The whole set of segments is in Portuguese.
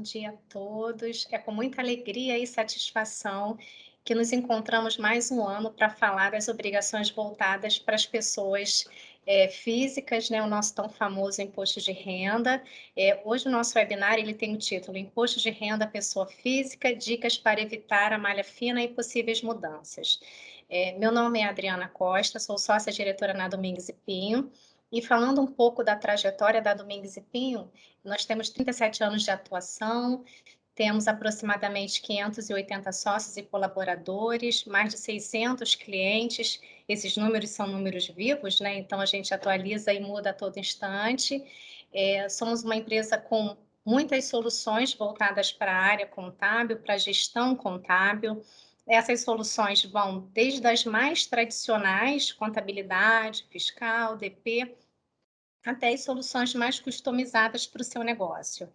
dia a todos. É com muita alegria e satisfação que nos encontramos mais um ano para falar das obrigações voltadas para as pessoas físicas, né? O nosso tão famoso imposto de renda. Hoje o nosso webinar ele tem o título Imposto de Renda à Pessoa Física, dicas para evitar a malha fina e possíveis mudanças. Meu nome é Adriana Costa, sou sócia-diretora na Domingues e Pinho, e falando um pouco da trajetória da Domingues e Pinho, nós temos 37 anos de atuação, temos aproximadamente 580 sócios e colaboradores, mais de 600 clientes. Esses números são números vivos, né? Então a gente atualiza e muda a todo instante. Somos uma empresa com muitas soluções voltadas para a área contábil, para a gestão contábil. Essas soluções vão desde as mais tradicionais, contabilidade, fiscal, DP, até as soluções mais customizadas para o seu negócio.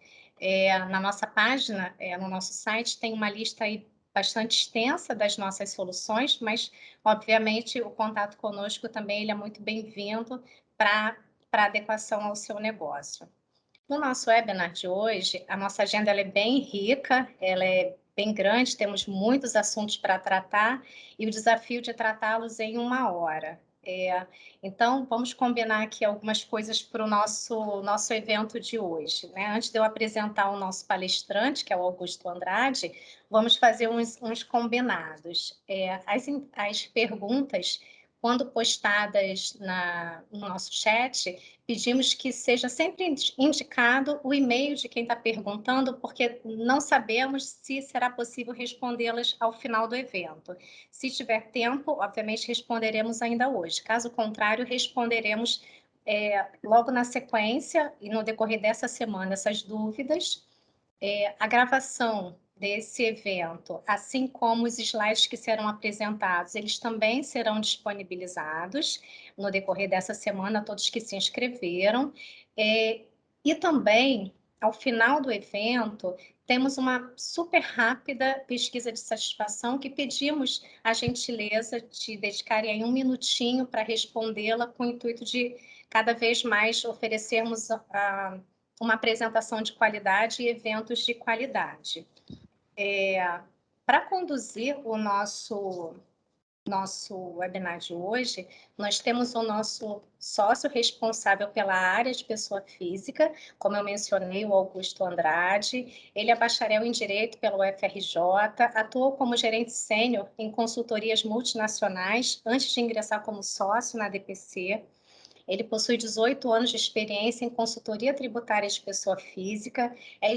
Na nossa página, no nosso site, tem uma lista aí bastante extensa das nossas soluções, mas, obviamente, o contato conosco também ele é muito bem-vindo para adequação ao seu negócio. No nosso webinar de hoje, a nossa agenda ela é bem rica, ela é bem grande, temos muitos assuntos para tratar e o desafio de tratá-los em 1 hora. Então, vamos combinar aqui algumas coisas para o nosso evento de hoje, né? Antes de eu apresentar o nosso palestrante, que é o Augusto Andrade, vamos fazer uns combinados. As perguntas, quando postadas no nosso chat, pedimos que seja sempre indicado o e-mail de quem está perguntando, porque não sabemos se será possível respondê-las ao final do evento. Se tiver tempo, obviamente responderemos ainda hoje. Caso contrário, responderemos logo na sequência e no decorrer dessa semana essas dúvidas. A gravação desse evento, assim como os slides que serão apresentados, eles também serão disponibilizados no decorrer dessa semana a todos que se inscreveram. E também, ao final do evento, temos uma super rápida pesquisa de satisfação que pedimos a gentileza de dedicarem aí 1 minutinho para respondê-la, com o intuito de cada vez mais oferecermos uma apresentação de qualidade e eventos de qualidade. Para conduzir o nosso webinar de hoje, nós temos o nosso sócio responsável pela área de pessoa física, como eu mencionei, o Augusto Andrade. Ele é bacharel em Direito pela UFRJ, atuou como gerente sênior em consultorias multinacionais antes de ingressar como sócio na DPC. Ele possui 18 anos de experiência em consultoria tributária de pessoa física, é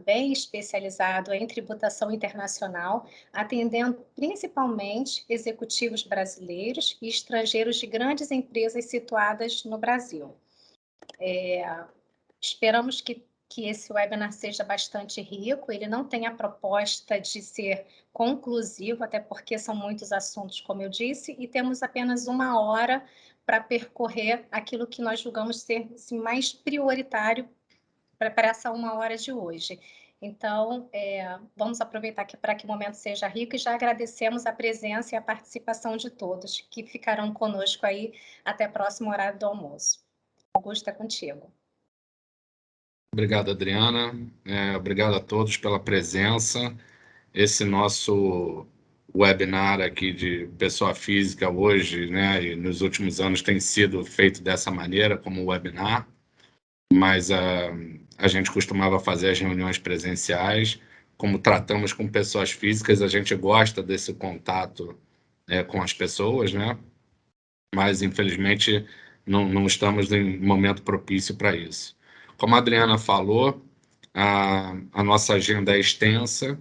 bem especializado em tributação internacional, atendendo principalmente executivos brasileiros e estrangeiros de grandes empresas situadas no Brasil. Esperamos que esse webinar seja bastante rico, ele não tem a proposta de ser conclusivo, até porque são muitos assuntos, como eu disse, e temos apenas 1 hora para percorrer aquilo que nós julgamos ser assim, mais prioritário para essa 1 hora de hoje. Então, vamos aproveitar para que o momento seja rico e já agradecemos a presença e a participação de todos que ficarão conosco aí até o próximo horário do almoço. Augusto, é contigo. Obrigado, Adriana. Obrigado a todos pela presença. Esse nosso webinar aqui de pessoa física hoje, né, e nos últimos anos tem sido feito dessa maneira, como webinar, mas a gente costumava fazer as reuniões presenciais. Como tratamos com pessoas físicas, a gente gosta desse contato com as pessoas, né? Mas, infelizmente, não estamos em momento propício para isso. Como a Adriana falou, a nossa agenda é extensa,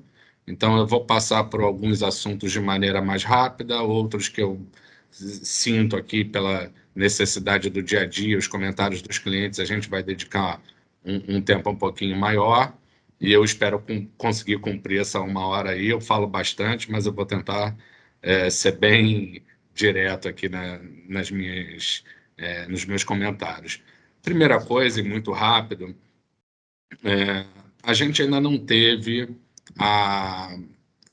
então eu vou passar por alguns assuntos de maneira mais rápida, outros que eu sinto aqui pela necessidade do dia a dia, os comentários dos clientes, a gente vai dedicar um tempo um pouquinho maior, e eu espero conseguir cumprir essa 1 hora aí. Eu falo bastante, mas eu vou tentar ser bem direto aqui nos meus comentários. Primeira coisa, e muito rápido, a gente ainda não teve a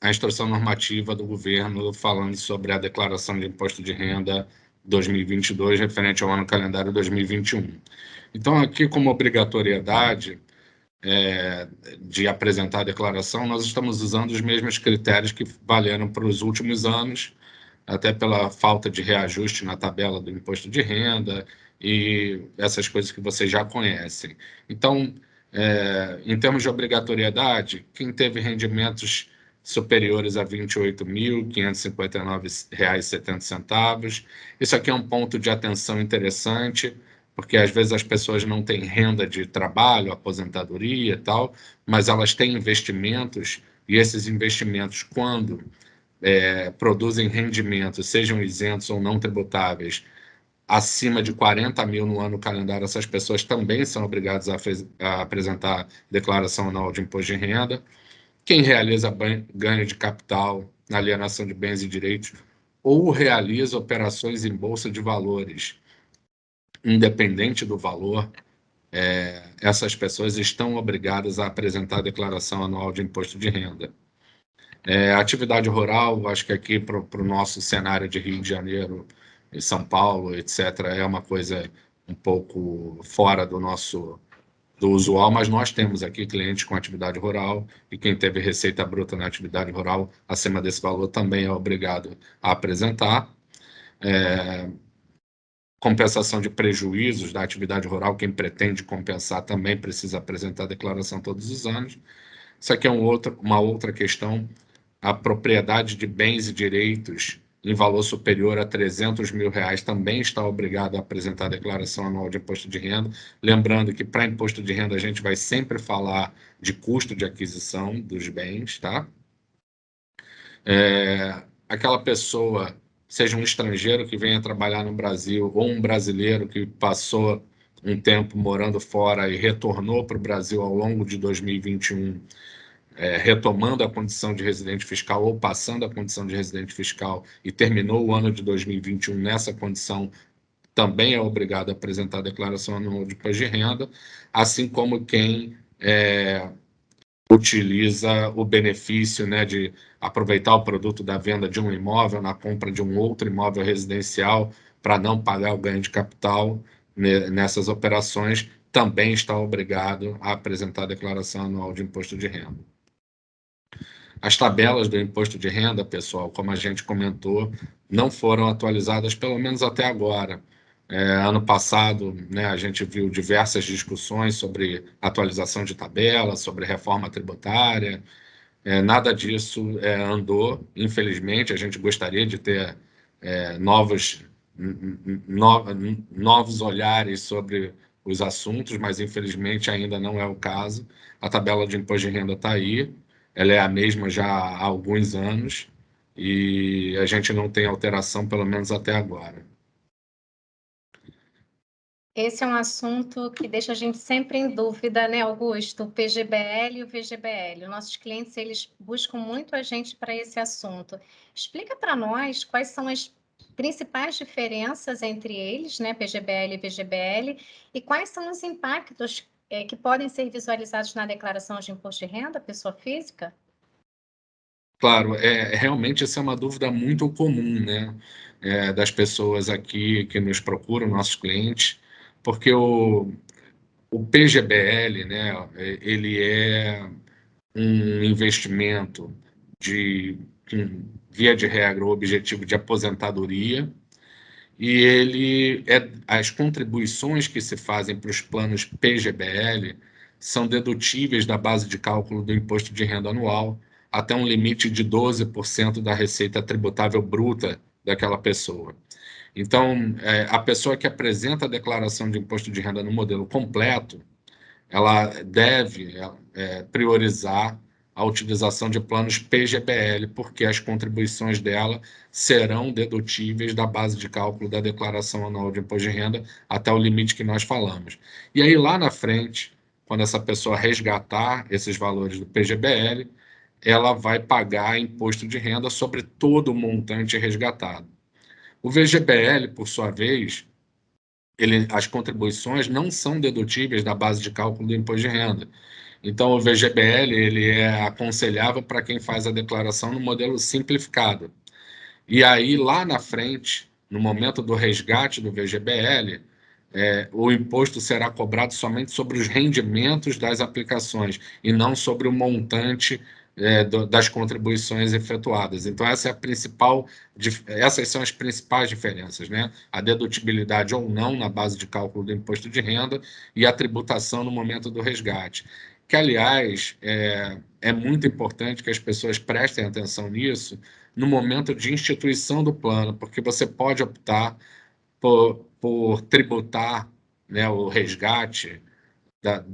instrução normativa do governo falando sobre a declaração de imposto de renda 2022 referente ao ano calendário 2021. Então, aqui, como obrigatoriedade, de apresentar a declaração, nós estamos usando os mesmos critérios que valeram para os últimos anos, até pela falta de reajuste na tabela do imposto de renda e essas coisas que vocês já conhecem. Então, em termos de obrigatoriedade, quem teve rendimentos superiores a R$ 28.559,70. Isso aqui é um ponto de atenção interessante, porque às vezes as pessoas não têm renda de trabalho, aposentadoria e tal, mas elas têm investimentos, e esses investimentos, quando produzem rendimentos, sejam isentos ou não tributáveis, acima de 40 mil no ano calendário, essas pessoas também são obrigadas a apresentar declaração anual de imposto de renda. Quem realiza ganho de capital, alienação de bens e direitos, ou realiza operações em bolsa de valores, independente do valor, essas pessoas estão obrigadas a apresentar a declaração anual de imposto de renda. Atividade rural, acho que aqui para o nosso cenário de Rio de Janeiro e São Paulo, etc., é uma coisa um pouco fora do usual, mas nós temos aqui clientes com atividade rural e quem teve receita bruta na atividade rural acima desse valor também é obrigado a apresentar. Compensação de prejuízos da atividade rural, quem pretende compensar também precisa apresentar a declaração todos os anos. Isso aqui é uma outra questão. A propriedade de bens e direitos em valor superior a R$ 300 mil também está obrigado a apresentar a declaração anual de imposto de renda. Lembrando que para imposto de renda a gente vai sempre falar de custo de aquisição dos bens, tá? Aquela pessoa, seja um estrangeiro que venha trabalhar no Brasil ou um brasileiro que passou um tempo morando fora e retornou para o Brasil ao longo de 2021, retomando a condição de residente fiscal ou passando a condição de residente fiscal e terminou o ano de 2021 nessa condição, também é obrigado a apresentar a declaração anual de imposto de renda, assim como quem utiliza o benefício, né, de aproveitar o produto da venda de um imóvel na compra de um outro imóvel residencial para não pagar o ganho de capital nessas operações, também está obrigado a apresentar a declaração anual de imposto de renda. As tabelas do imposto de renda, pessoal, como a gente comentou, não foram atualizadas, pelo menos até agora. Ano passado, né, a gente viu diversas discussões sobre atualização de tabela, sobre reforma tributária. Nada disso andou, infelizmente. A gente gostaria de ter novos olhares sobre os assuntos, mas infelizmente ainda não é o caso. A tabela de imposto de renda está aí, ela é a mesma já há alguns anos e a gente não tem alteração, pelo menos até agora. Esse é um assunto que deixa a gente sempre em dúvida, né, Augusto? O PGBL e o VGBL. Nossos clientes, eles buscam muito a gente para esse assunto. Explica para nós quais são as principais diferenças entre eles, né, PGBL e VGBL, e quais são os impactos que podem ser visualizados na declaração de imposto de renda, pessoa física? Claro, realmente essa é uma dúvida muito comum, né, das pessoas aqui que nos procuram, nossos clientes, porque o PGBL, né, ele é um investimento via de regra, o objetivo de aposentadoria, e as contribuições que se fazem para os planos PGBL são dedutíveis da base de cálculo do imposto de renda anual até um limite de 12% da receita tributável bruta daquela pessoa. Então, a pessoa que apresenta a declaração de imposto de renda no modelo completo, ela deve priorizar a utilização de planos PGBL, porque as contribuições dela serão dedutíveis da base de cálculo da declaração anual de imposto de renda até o limite que nós falamos. E aí, lá na frente, quando essa pessoa resgatar esses valores do PGBL, ela vai pagar imposto de renda sobre todo o montante resgatado. O VGBL, por sua vez, as contribuições não são dedutíveis da base de cálculo do imposto de renda. Então, o VGBL ele é aconselhável para quem faz a declaração no modelo simplificado. E aí, lá na frente, no momento do resgate do VGBL, o imposto será cobrado somente sobre os rendimentos das aplicações e não sobre o montante das contribuições efetuadas. Então, essas são as principais diferenças, né? A dedutibilidade ou não na base de cálculo do imposto de renda e a tributação no momento do resgate. Que, aliás, é muito importante que as pessoas prestem atenção nisso no momento de instituição do plano, porque você pode optar por tributar, né, o resgate,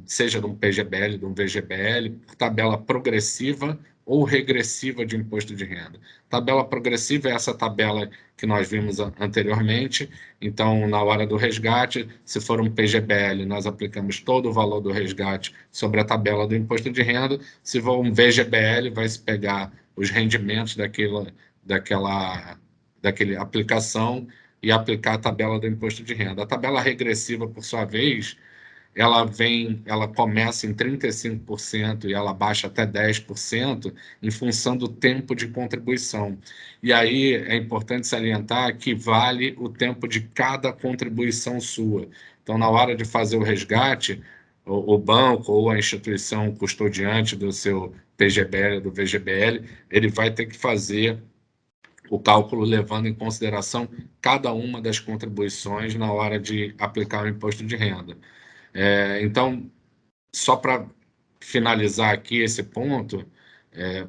seja de um PGBL, de um VGBL, por tabela progressiva ou regressiva de imposto de renda. Tabela progressiva é essa tabela que nós vimos anteriormente. Então, na hora do resgate, se for um PGBL, nós aplicamos todo o valor do resgate sobre a tabela do imposto de renda. Se for um VGBL, vai se pegar os rendimentos daquela aplicação e aplicar a tabela do imposto de renda. A tabela regressiva, por sua vez, ela começa em 35% e ela baixa até 10% em função do tempo de contribuição. E aí é importante salientar que vale o tempo de cada contribuição sua. Então, na hora de fazer o resgate, o banco ou a instituição custodiante do seu PGBL, do VGBL, ele vai ter que fazer o cálculo levando em consideração cada uma das contribuições na hora de aplicar o imposto de renda. Então, só para finalizar aqui esse ponto,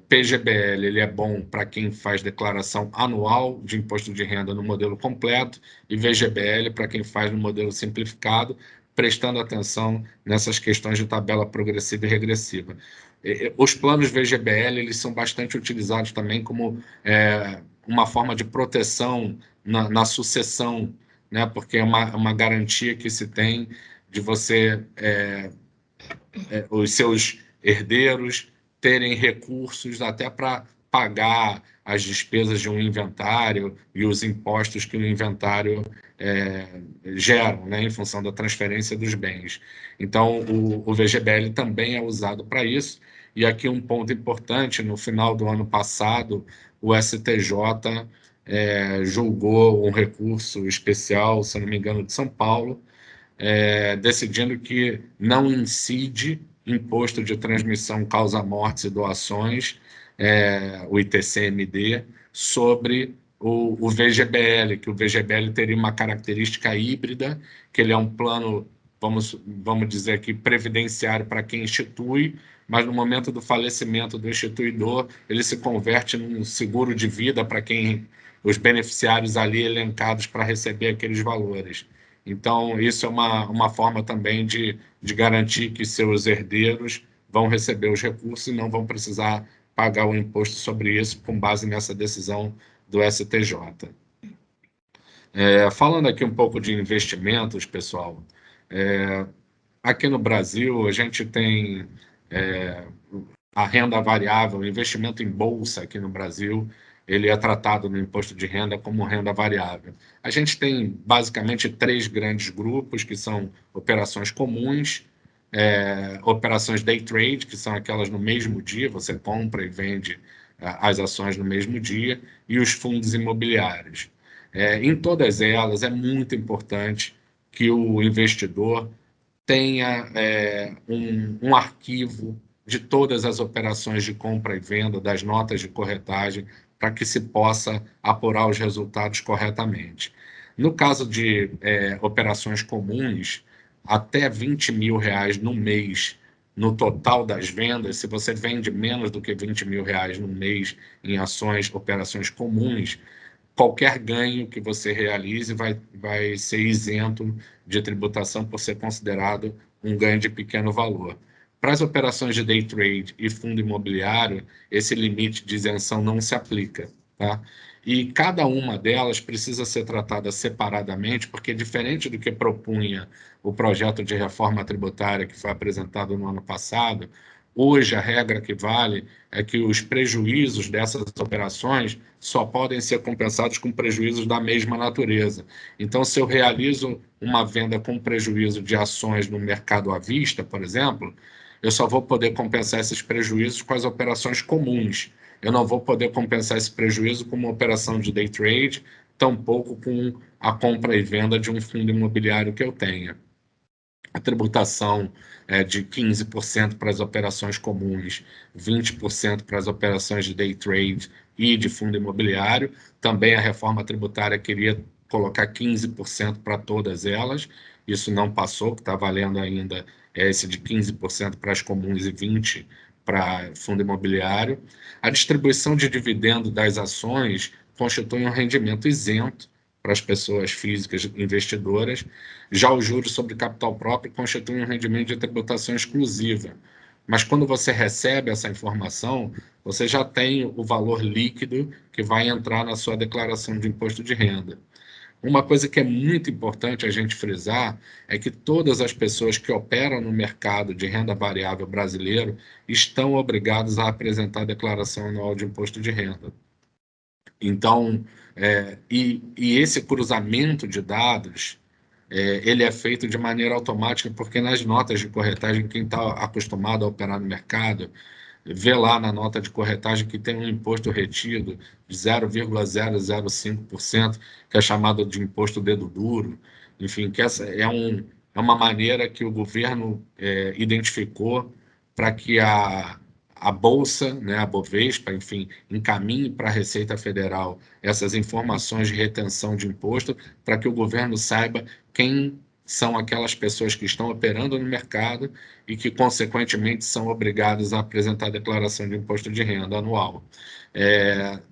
PGBL ele é bom para quem faz declaração anual de imposto de renda no modelo completo e VGBL para quem faz no modelo simplificado, prestando atenção nessas questões de tabela progressiva e regressiva. Os planos VGBL eles são bastante utilizados também como uma forma de proteção na sucessão, né? Porque é uma garantia que se tem de você, os seus herdeiros terem recursos até para pagar as despesas de um inventário e os impostos que o inventário geram, né, em função da transferência dos bens. Então, o VGBL também é usado para isso. E aqui um ponto importante, no final do ano passado, o STJ julgou um recurso especial, se não me engano, de São Paulo, decidindo que não incide imposto de transmissão causa-mortes e doações, o ITCMD, sobre o VGBL, que o VGBL teria uma característica híbrida, que ele é um plano, vamos dizer aqui, previdenciário para quem institui, mas no momento do falecimento do instituidor, ele se converte num seguro de vida para quem os beneficiários ali elencados para receber aqueles valores. Então, isso é uma forma também de garantir que seus herdeiros vão receber os recursos e não vão precisar pagar o imposto sobre isso com base nessa decisão do STJ. Falando aqui um pouco de investimentos, pessoal, aqui no Brasil a gente tem a renda variável, o investimento em bolsa aqui no Brasil, ele é tratado no imposto de renda como renda variável. A gente tem basicamente 3 grandes grupos, que são operações comuns, operações day trade, que são aquelas no mesmo dia, você compra e vende as ações no mesmo dia, e os fundos imobiliários. Em todas elas, é muito importante que o investidor tenha um arquivo de todas as operações de compra e venda, das notas de corretagem, para que se possa apurar os resultados corretamente. No caso de operações comuns, até R$20 mil no mês, no total das vendas, se você vende menos do que R$20 mil no mês em ações, operações comuns, qualquer ganho que você realize vai ser isento de tributação por ser considerado um ganho de pequeno valor. Para as operações de day trade e fundo imobiliário, esse limite de isenção não se aplica, tá? E cada uma delas precisa ser tratada separadamente, porque diferente do que propunha o projeto de reforma tributária que foi apresentado no ano passado, hoje a regra que vale é que os prejuízos dessas operações só podem ser compensados com prejuízos da mesma natureza. Então, se eu realizo uma venda com prejuízo de ações no mercado à vista, por exemplo, eu só vou poder compensar esses prejuízos com as operações comuns. Eu não vou poder compensar esse prejuízo com uma operação de day trade, tampouco com a compra e venda de um fundo imobiliário que eu tenha. A tributação é de 15% para as operações comuns, 20% para as operações de day trade e de fundo imobiliário. Também a reforma tributária queria colocar 15% para todas elas. Isso não passou, que está valendo ainda esse de 15% para as comuns e 20% para fundo imobiliário. A distribuição de dividendo das ações constitui um rendimento isento para as pessoas físicas investidoras. Já os juros sobre capital próprio constituem um rendimento de tributação exclusiva. Mas quando você recebe essa informação, você já tem o valor líquido que vai entrar na sua declaração de imposto de renda. Uma coisa que é muito importante a gente frisar é que todas as pessoas que operam no mercado de renda variável brasileiro estão obrigadas a apresentar a declaração anual de imposto de renda. Então, esse cruzamento de dados, ele é feito de maneira automática, porque nas notas de corretagem, quem está acostumado a operar no mercado, vê lá na nota de corretagem que tem um imposto retido de 0,005%, que é chamado de imposto dedo duro. Enfim, que essa é uma maneira que o governo identificou para que a Bolsa, né, a Bovespa, enfim, encaminhe para a Receita Federal essas informações de retenção de imposto, para que o governo saiba quem são aquelas pessoas que estão operando no mercado e que, consequentemente, são obrigadas a apresentar a declaração de imposto de renda anual.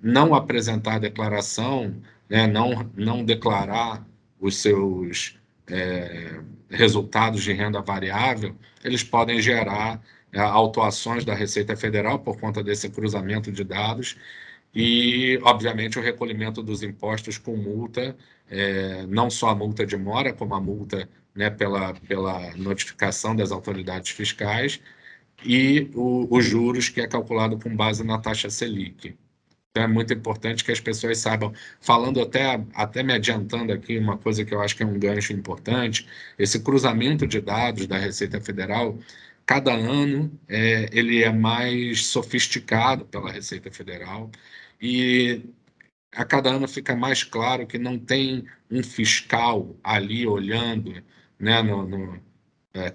Não apresentar a declaração, né, não declarar os seus resultados de renda variável, eles podem gerar autuações da Receita Federal por conta desse cruzamento de dados e, obviamente, o recolhimento dos impostos com multa, não só a multa de mora, como a multa, né, pela notificação das autoridades fiscais e os juros, que é calculado com base na taxa Selic. Então, é muito importante que as pessoas saibam, falando até me adiantando aqui, uma coisa que eu acho que é um gancho importante, esse cruzamento de dados da Receita Federal, cada ano ele é mais sofisticado pela Receita Federal e a cada ano fica mais claro que não tem um fiscal ali olhando, né,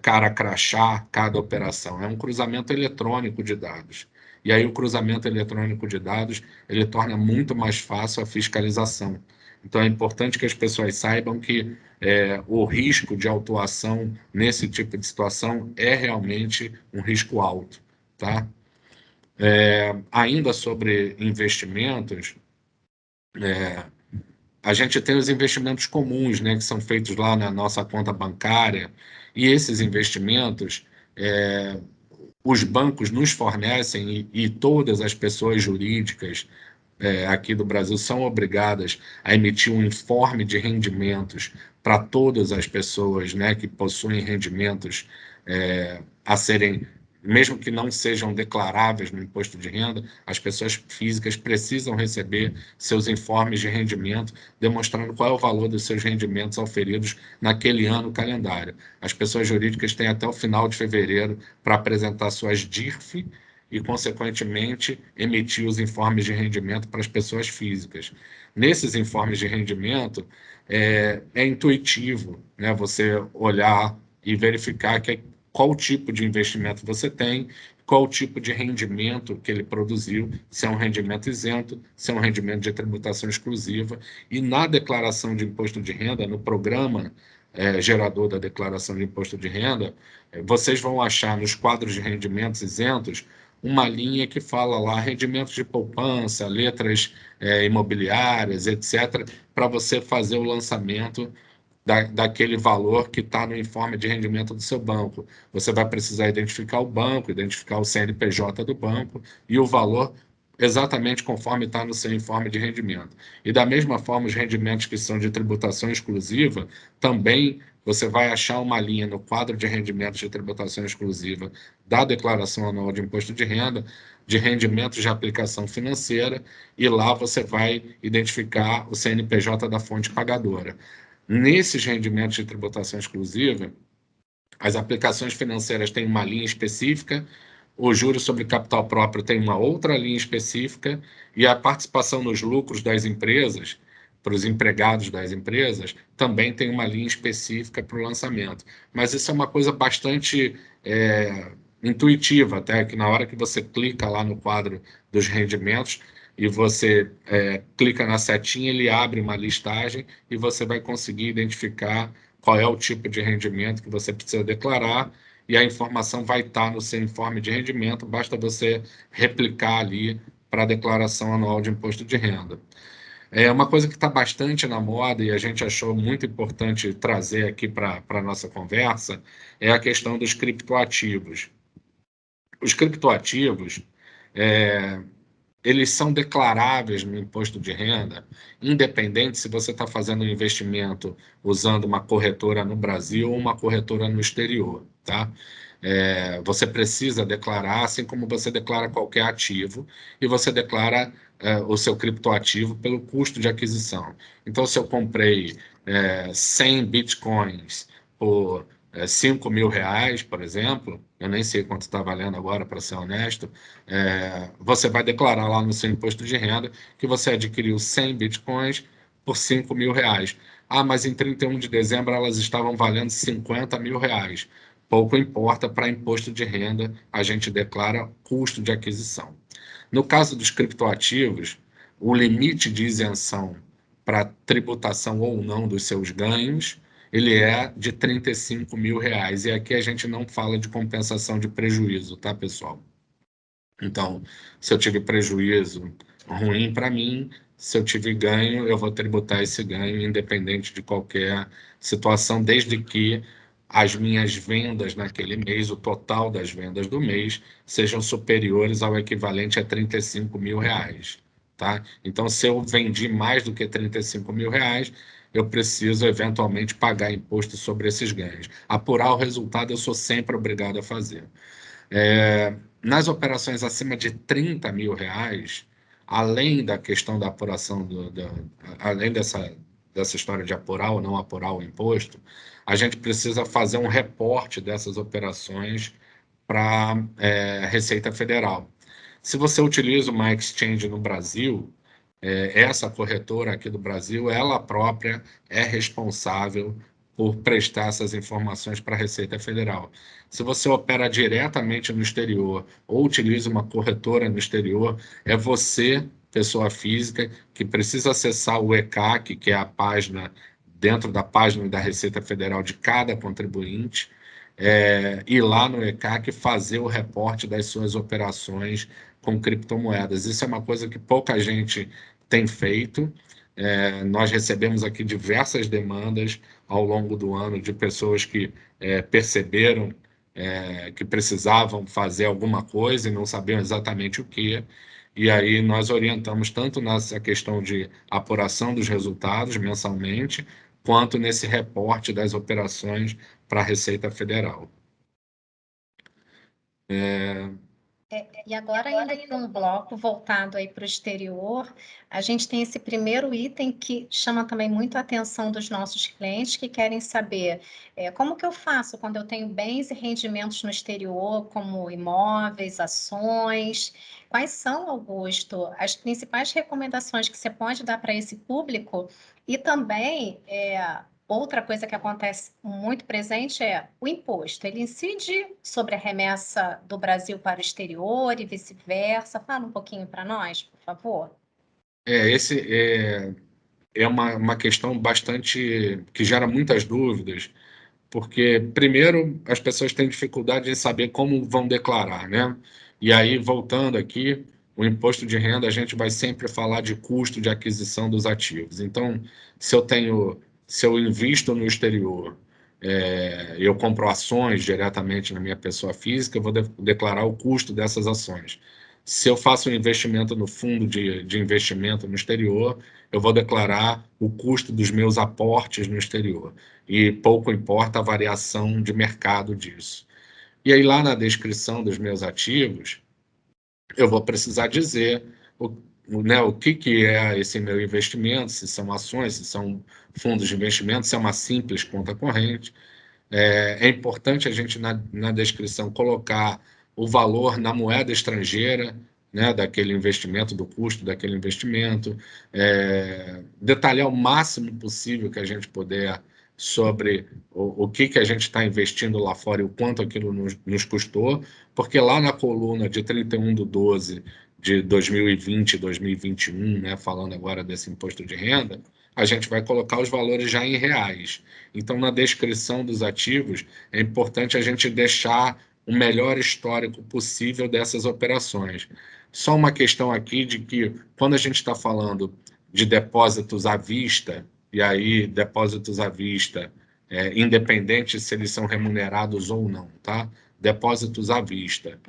cara crachá cada operação. É um cruzamento eletrônico de dados. E aí o cruzamento eletrônico de dados, ele torna muito mais fácil a fiscalização. Então é importante que as pessoas saibam que o risco de autuação nesse tipo de situação é realmente um risco alto, tá? Ainda sobre investimentos, a gente tem os investimentos comuns, né, que são feitos lá na nossa conta bancária, e esses investimentos, os bancos nos fornecem e todas as pessoas jurídicas aqui do Brasil são obrigadas a emitir um informe de rendimentos para todas as pessoas, né, que possuem rendimentos a serem, mesmo que não sejam declaráveis no imposto de renda, as pessoas físicas precisam receber seus informes de rendimento, demonstrando qual é o valor dos seus rendimentos auferidos naquele ano calendário. As pessoas jurídicas têm até o final de fevereiro para apresentar suas DIRF e, consequentemente, emitir os informes de rendimento para as pessoas físicas. Nesses informes de rendimento, é intuitivo, né, você olhar e verificar qual tipo de investimento você tem, qual tipo de rendimento que ele produziu, se é um rendimento isento, se é um rendimento de tributação exclusiva, e na declaração de imposto de renda, no programa gerador da declaração de imposto de renda, vocês vão achar nos quadros de rendimentos isentos uma linha que fala lá rendimentos de poupança, letras imobiliárias, etc., para você fazer o lançamento daquele valor que está no informe de rendimento do seu banco. Você vai precisar identificar o banco, identificar o CNPJ do banco e o valor exatamente conforme está no seu informe de rendimento. E da mesma forma, os rendimentos que são de tributação exclusiva, também você vai achar uma linha no quadro de rendimentos de tributação exclusiva da declaração anual de imposto de renda, de rendimentos de aplicação financeira, e lá você vai identificar o CNPJ da fonte pagadora. Nesses rendimentos de tributação exclusiva, as aplicações financeiras têm uma linha específica, o juros sobre capital próprio tem uma outra linha específica, e a participação nos lucros das empresas para os empregados das empresas, também tem uma linha específica para o lançamento. Mas isso é uma coisa bastante intuitiva, até que na hora que você clica lá no quadro dos rendimentos e você clica na setinha, ele abre uma listagem e você vai conseguir identificar qual é o tipo de rendimento que você precisa declarar, e a informação vai estar no seu informe de rendimento, basta você replicar ali para a declaração anual de imposto de renda. É uma coisa que está bastante na moda e a gente achou muito importante trazer aqui para a nossa conversa, é a questão dos criptoativos. Os criptoativos, eles são declaráveis no imposto de renda, independente se você está fazendo um investimento usando uma corretora no Brasil ou uma corretora no exterior, tá? Você precisa declarar, assim como você declara qualquer ativo, e você declara o seu criptoativo pelo custo de aquisição. Então, se eu comprei 100 bitcoins por R$ 5.000, por exemplo, eu nem sei quanto está valendo agora, para ser honesto, você vai declarar lá no seu imposto de renda que você adquiriu 100 bitcoins por R$ 5.000. Ah, mas em 31 de dezembro elas estavam valendo R$ 50.000. Pouco importa, para imposto de renda, a gente declara custo de aquisição. No caso dos criptoativos, o limite de isenção para tributação ou não dos seus ganhos, ele é de R$ 35.000. E aqui a gente não fala de compensação de prejuízo, tá, pessoal? Então, se eu tive prejuízo ruim para mim, se eu tive ganho, eu vou tributar esse ganho, independente de qualquer situação, desde que as minhas vendas naquele mês, o total das vendas do mês, sejam superiores ao equivalente a R$ 35.000, tá? Então, se eu vendi mais do que R$ 35.000, eu preciso eventualmente pagar imposto sobre esses ganhos. Apurar o resultado eu sou sempre obrigado a fazer. Nas operações acima de R$ 30.000, além da questão da apuração, além dessa história de apurar ou não apurar o imposto, a gente precisa fazer um reporte dessas operações para a Receita Federal. Se você utiliza uma exchange no Brasil, essa corretora aqui do Brasil, ela própria é responsável por prestar essas informações para a Receita Federal. Se você opera diretamente no exterior ou utiliza uma corretora no exterior, é você, pessoa física, que precisa acessar o ECAC, que é a página, dentro da página da Receita Federal de cada contribuinte, ir lá no ECAC fazer o reporte das suas operações com criptomoedas. Isso é uma coisa que pouca gente tem feito. Nós recebemos aqui diversas demandas ao longo do ano de pessoas que perceberam que precisavam fazer alguma coisa e não sabiam exatamente o que. E aí nós orientamos tanto nessa questão de apuração dos resultados mensalmente, quanto nesse reporte das operações para a Receita Federal. E agora, indo para um bloco voltado aí para o exterior, a gente tem esse primeiro item que chama também muito a atenção dos nossos clientes, que querem saber como que eu faço quando eu tenho bens e rendimentos no exterior, como imóveis, ações. Quais são, Augusto, as principais recomendações que você pode dar para esse público? E também, outra coisa que acontece muito presente é o imposto. Ele incide sobre a remessa do Brasil para o exterior e vice-versa. Fala um pouquinho para nós, por favor. Esse é uma questão bastante que gera muitas dúvidas, porque, primeiro, as pessoas têm dificuldade em saber como vão declarar, né? E aí, voltando aqui, o imposto de renda, a gente vai sempre falar de custo de aquisição dos ativos. Então, se eu invisto no exterior, eu compro ações diretamente na minha pessoa física, eu vou declarar o custo dessas ações. Se eu faço um investimento no fundo de investimento no exterior, eu vou declarar o custo dos meus aportes no exterior. E pouco importa a variação de mercado disso. E aí, lá na descrição dos meus ativos, eu vou precisar dizer o que é esse meu investimento, se são ações, se são fundos de investimento, se é uma simples conta corrente. É importante a gente, na descrição, colocar o valor na moeda estrangeira, né, daquele investimento, do custo daquele investimento, detalhar o máximo possível que a gente puder sobre o que a gente está investindo lá fora e o quanto aquilo nos custou, porque lá na coluna de 31/12 de 2020 e 2021, né, falando agora desse imposto de renda, a gente vai colocar os valores já em reais. Então, na descrição dos ativos, é importante a gente deixar o melhor histórico possível dessas operações. Só uma questão aqui de que, quando a gente está falando de depósitos à vista, e aí depósitos à vista, independente se eles são remunerados ou não, tá? Depósitos à vista,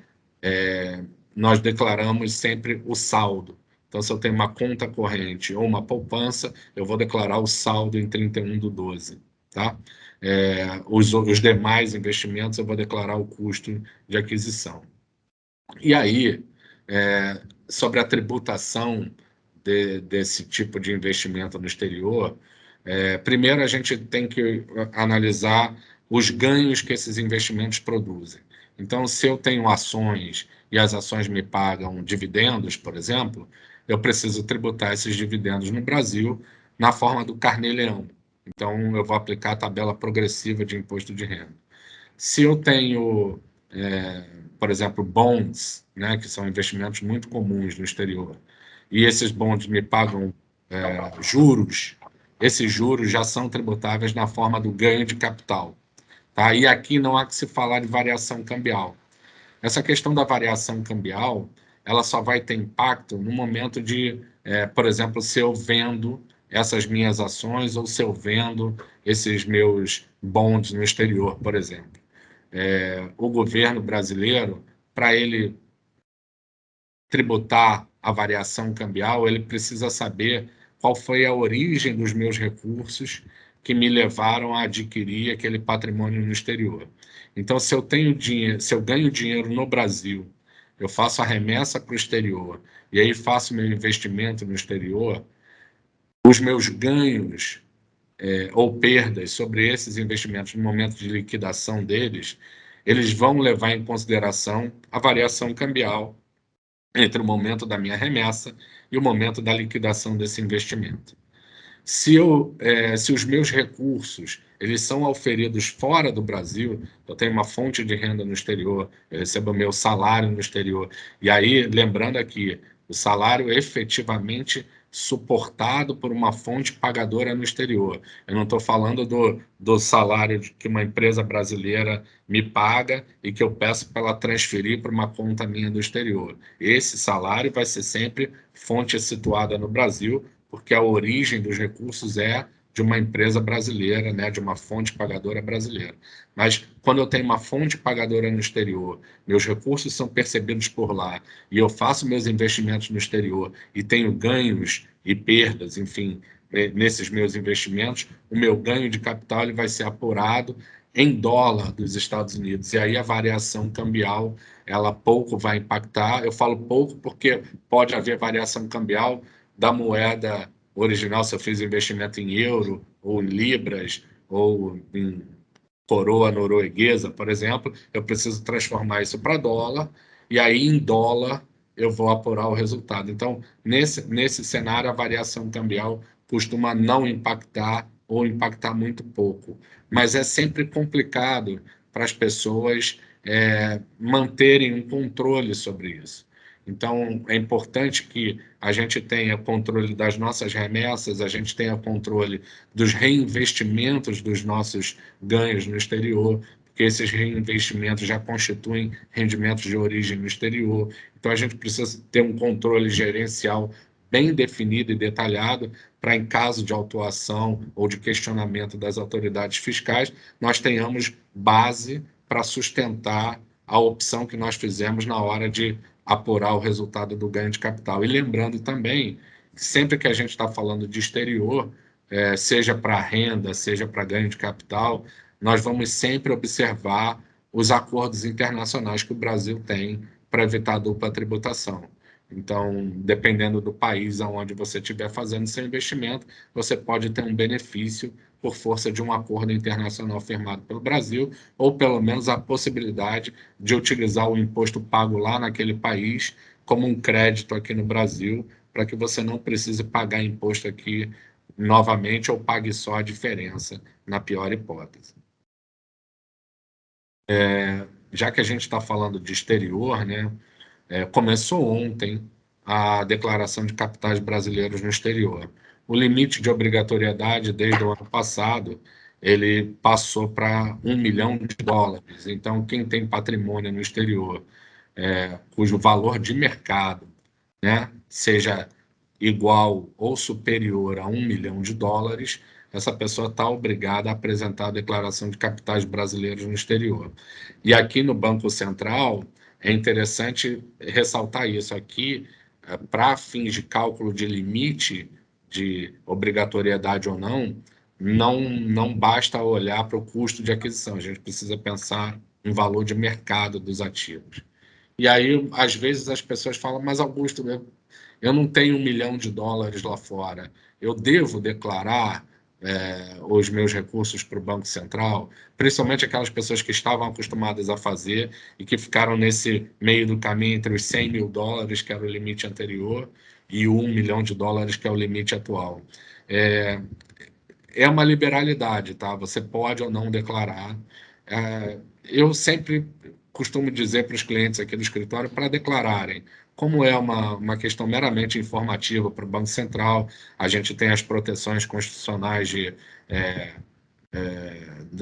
nós declaramos sempre o saldo. Então, se eu tenho uma conta corrente ou uma poupança, eu vou declarar o saldo em 31/12, tá? Os demais investimentos, eu vou declarar o custo de aquisição. E aí, sobre a tributação desse tipo de investimento no exterior, primeiro a gente tem que analisar os ganhos que esses investimentos produzem. Então, se eu tenho ações e as ações me pagam dividendos, por exemplo, eu preciso tributar esses dividendos no Brasil na forma do carnê-leão. Então, eu vou aplicar a tabela progressiva de imposto de renda. Se eu tenho, por exemplo, bonds, né, que são investimentos muito comuns no exterior, e esses bonds me pagam juros, esses juros já são tributáveis na forma do ganho de capital. Tá? E aqui não há que se falar de variação cambial. Essa questão da variação cambial, ela só vai ter impacto no momento de, por exemplo, se eu vendo essas minhas ações ou se eu vendo esses meus bonds no exterior, por exemplo. O governo brasileiro, para ele tributar a variação cambial, ele precisa saber qual foi a origem dos meus recursos que me levaram a adquirir aquele patrimônio no exterior. Então, se eu tenho dinheiro, se eu ganho dinheiro no Brasil, eu faço a remessa para o exterior e aí faço meu investimento no exterior, os meus ganhos ou perdas sobre esses investimentos no momento de liquidação deles, eles vão levar em consideração a variação cambial entre o momento da minha remessa e o momento da liquidação desse investimento. Se os meus recursos eles são auferidos fora do Brasil, eu tenho uma fonte de renda no exterior, eu recebo meu salário no exterior, e aí, lembrando aqui, o salário é efetivamente suportado por uma fonte pagadora no exterior. Eu não estou falando do salário que uma empresa brasileira me paga e que eu peço para ela transferir para uma conta minha do exterior. Esse salário vai ser sempre fonte situada no Brasil, porque a origem dos recursos é de uma empresa brasileira, né, de uma fonte pagadora brasileira. Mas quando eu tenho uma fonte pagadora no exterior, meus recursos são percebidos por lá, e eu faço meus investimentos no exterior e tenho ganhos e perdas, enfim, nesses meus investimentos, o meu ganho de capital ele vai ser apurado em dólar dos Estados Unidos. E aí a variação cambial, ela pouco vai impactar. Eu falo pouco porque pode haver variação cambial da moeda original, se eu fiz investimento em euro, ou em libras, ou em coroa norueguesa, por exemplo, eu preciso transformar isso para dólar, e aí em dólar eu vou apurar o resultado. Então, nesse cenário, a variação cambial costuma não impactar ou impactar muito pouco. Mas é sempre complicado para as pessoas manterem um controle sobre isso. Então, é importante que a gente tenha controle das nossas remessas, a gente tenha controle dos reinvestimentos dos nossos ganhos no exterior, porque esses reinvestimentos já constituem rendimentos de origem no exterior. Então, a gente precisa ter um controle gerencial bem definido e detalhado para, em caso de autuação ou de questionamento das autoridades fiscais, nós tenhamos base para sustentar a opção que nós fizemos na hora de apurar o resultado do ganho de capital. E lembrando também, sempre que a gente está falando de exterior, seja para renda, seja para ganho de capital, nós vamos sempre observar os acordos internacionais que o Brasil tem para evitar a dupla tributação. Então, dependendo do país onde você estiver fazendo seu investimento, você pode ter um benefício por força de um acordo internacional firmado pelo Brasil, ou pelo menos a possibilidade de utilizar o imposto pago lá naquele país como um crédito aqui no Brasil, para que você não precise pagar imposto aqui novamente ou pague só a diferença, na pior hipótese. Já que a gente está falando de exterior, né, começou ontem a declaração de capitais brasileiros no exterior. O limite de obrigatoriedade, desde o ano passado, ele passou para US$ 1 milhão. Então, quem tem patrimônio no exterior, cujo valor de mercado, né, seja igual ou superior a US$ 1 milhão, essa pessoa está obrigada a apresentar a declaração de capitais brasileiros no exterior. E aqui no Banco Central, é interessante ressaltar isso aqui, para fins de cálculo de limite de obrigatoriedade ou não, não basta olhar para o custo de aquisição, a gente precisa pensar em valor de mercado dos ativos. E aí, às vezes, as pessoas falam, mas Augusto, eu não tenho US$ 1 milhão lá fora, eu devo declarar os meus recursos para o Banco Central, principalmente aquelas pessoas que estavam acostumadas a fazer e que ficaram nesse meio do caminho entre os US$ 100 mil, que era o limite anterior, e o US$ 1 milhão, que é o limite atual. É uma liberalidade, tá? Você pode ou não declarar. Eu sempre costumo dizer para os clientes aqui do escritório para declararem. Como é uma questão meramente informativa para o Banco Central, a gente tem as proteções constitucionais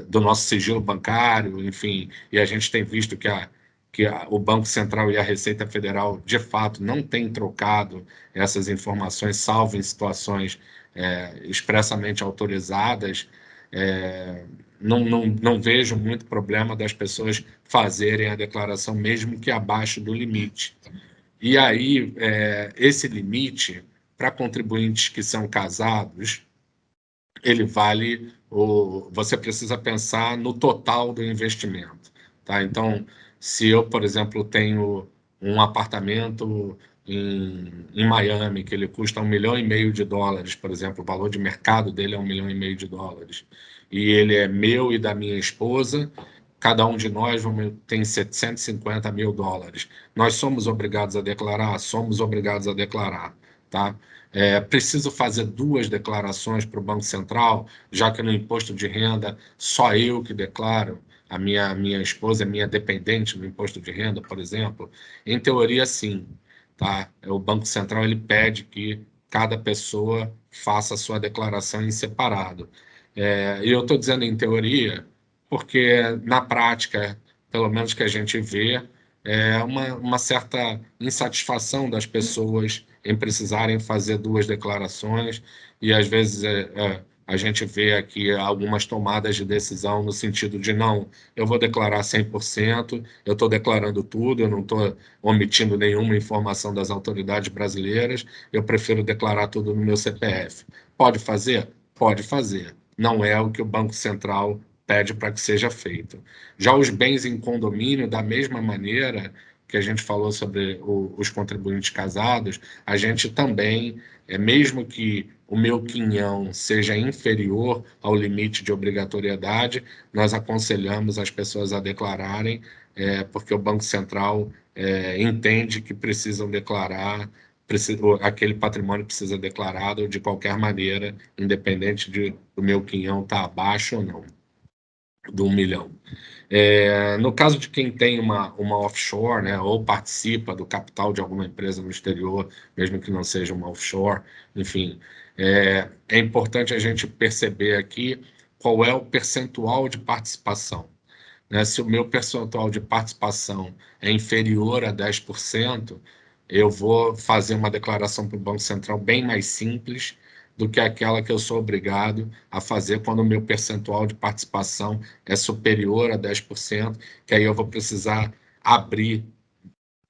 do nosso sigilo bancário, enfim, e a gente tem visto que o Banco Central e a Receita Federal, de fato, não têm trocado essas informações, salvo em situações expressamente autorizadas. Não vejo muito problema das pessoas fazerem a declaração, mesmo que abaixo do limite. E aí, esse limite, para contribuintes que são casados, ele vale, você precisa pensar no total do investimento, tá? Então, se eu, por exemplo, tenho um apartamento em Miami, que ele custa US$ 1,5 milhão, por exemplo, o valor de mercado dele é US$ 1,5 milhão, e ele é meu e da minha esposa, cada um de nós tem US$ 750 mil. Nós somos obrigados a declarar? Somos obrigados a declarar, tá? Preciso fazer 2 declarações para o Banco Central, já que no imposto de renda só eu que declaro, a minha esposa é minha dependente no imposto de renda, por exemplo. Em teoria, sim, tá? O Banco Central ele pede que cada pessoa faça a sua declaração em separado. E eu estou dizendo em teoria porque, na prática, pelo menos que a gente vê, uma certa insatisfação das pessoas em precisarem fazer 2 declarações, e às vezes a gente vê aqui algumas tomadas de decisão no sentido de não, eu vou declarar 100%, eu estou declarando tudo, eu não estou omitindo nenhuma informação das autoridades brasileiras, eu prefiro declarar tudo no meu CPF. Pode fazer? Pode fazer. Não é o que o Banco Central pede para que seja feito. Já os bens em condomínio, da mesma maneira que a gente falou sobre os contribuintes casados, a gente também, mesmo que o meu quinhão seja inferior ao limite de obrigatoriedade, nós aconselhamos as pessoas a declararem, porque o Banco Central entende que precisam declarar, aquele patrimônio precisa declarado de qualquer maneira, independente do meu quinhão estar abaixo ou não do 1 milhão. No caso de quem tem uma offshore, né, ou participa do capital de alguma empresa no exterior, mesmo que não seja uma offshore, enfim, é importante a gente perceber aqui qual é o percentual de participação, né? Se o meu percentual de participação é inferior a 10%, eu vou fazer uma declaração para o Banco Central bem mais simples do que aquela que eu sou obrigado a fazer quando o meu percentual de participação é superior a 10%, que aí eu vou precisar abrir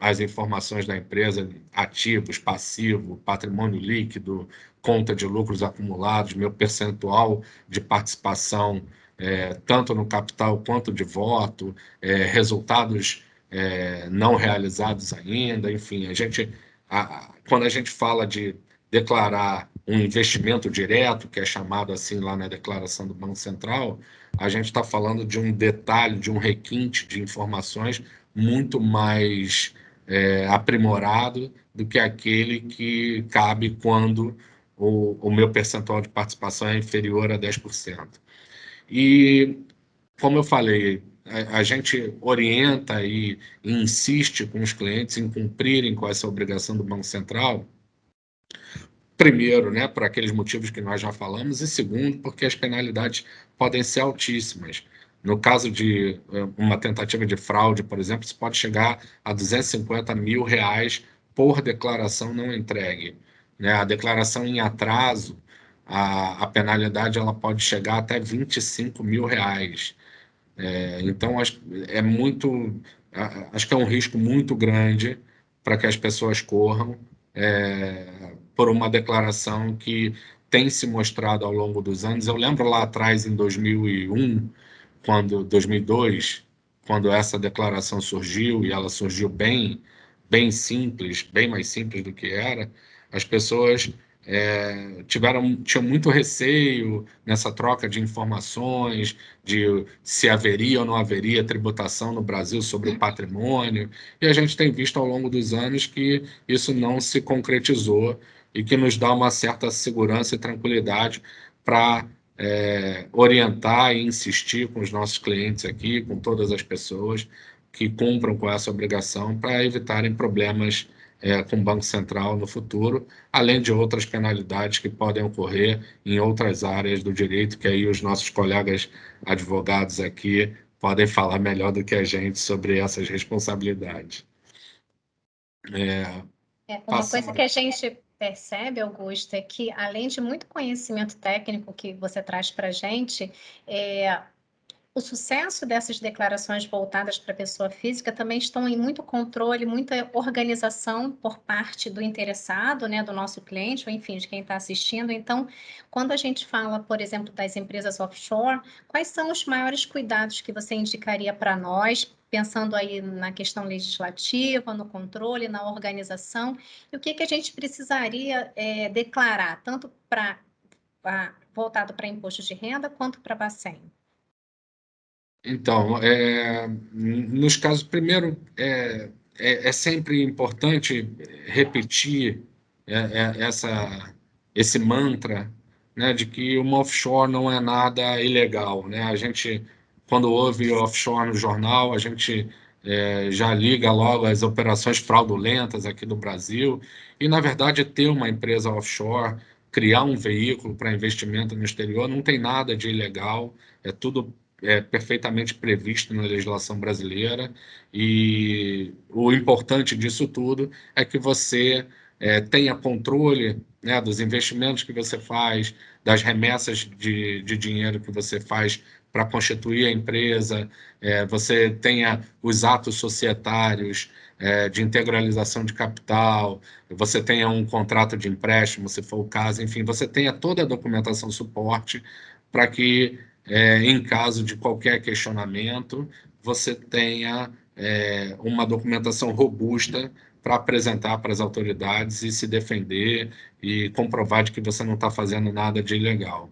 as informações da empresa, ativos, passivo, patrimônio líquido, conta de lucros acumulados, meu percentual de participação, tanto no capital quanto de voto, resultados não realizados ainda, enfim, quando a gente fala de declarar um investimento direto, que é chamado assim lá na declaração do Banco Central, a gente está falando de um detalhe, de um requinte de informações muito mais aprimorado do que aquele que cabe quando o meu percentual de participação é inferior a 10%. E, como eu falei, a gente orienta e insiste com os clientes em cumprirem com essa obrigação do Banco Central, primeiro, né, por aqueles motivos que nós já falamos, e segundo, porque as penalidades podem ser altíssimas. No caso de uma tentativa de fraude, por exemplo, isso pode chegar a 250 mil reais por declaração não entregue. Né? A declaração em atraso, a penalidade ela pode chegar até 25 mil reais. Então, acho que é um risco muito grande para que as pessoas corram por uma declaração que tem se mostrado ao longo dos anos. Eu lembro lá atrás, em 2001, 2002, quando essa declaração surgiu, e ela surgiu bem simples, bem mais simples do que era, as pessoas tinham muito receio nessa troca de informações, de se haveria ou não haveria tributação no Brasil sobre o patrimônio, e a gente tem visto ao longo dos anos que isso não se concretizou e que nos dá uma certa segurança e tranquilidade para orientar e insistir com os nossos clientes aqui, com todas as pessoas que cumpram com essa obrigação para evitarem problemas com o Banco Central no futuro, além de outras penalidades que podem ocorrer em outras áreas do direito, que aí os nossos colegas advogados aqui podem falar melhor do que a gente sobre essas responsabilidades. Uma coisa que a gente percebe, Augusto, é que, além de muito conhecimento técnico que você traz para a gente, o sucesso dessas declarações voltadas para a pessoa física também estão em muito controle, muita organização por parte do interessado, né, do nosso cliente, ou enfim, de quem está assistindo. Então, quando a gente fala, por exemplo, das empresas offshore, quais são os maiores cuidados que você indicaria para nós, pensando aí na questão legislativa, no controle, na organização, e o que a gente precisaria declarar, tanto voltado para imposto de renda, quanto para Bacen? Então, nos casos, primeiro, é sempre importante repetir esse mantra, né, de que uma offshore não é nada ilegal, né? A gente, quando ouve offshore no jornal, a gente já liga logo as operações fraudulentas aqui do Brasil, e, na verdade, ter uma empresa offshore, criar um veículo para investimento no exterior, não tem nada de ilegal, é tudo perfeitamente previsto na legislação brasileira, e o importante disso tudo é que você tenha controle, né, dos investimentos que você faz, das remessas de dinheiro que você faz para constituir a empresa, você tenha os atos societários de integralização de capital, você tenha um contrato de empréstimo, se for o caso, enfim, você tenha toda a documentação suporte para que em caso de qualquer questionamento, você tenha uma documentação robusta para apresentar para as autoridades e se defender e comprovar de que você não está fazendo nada de ilegal.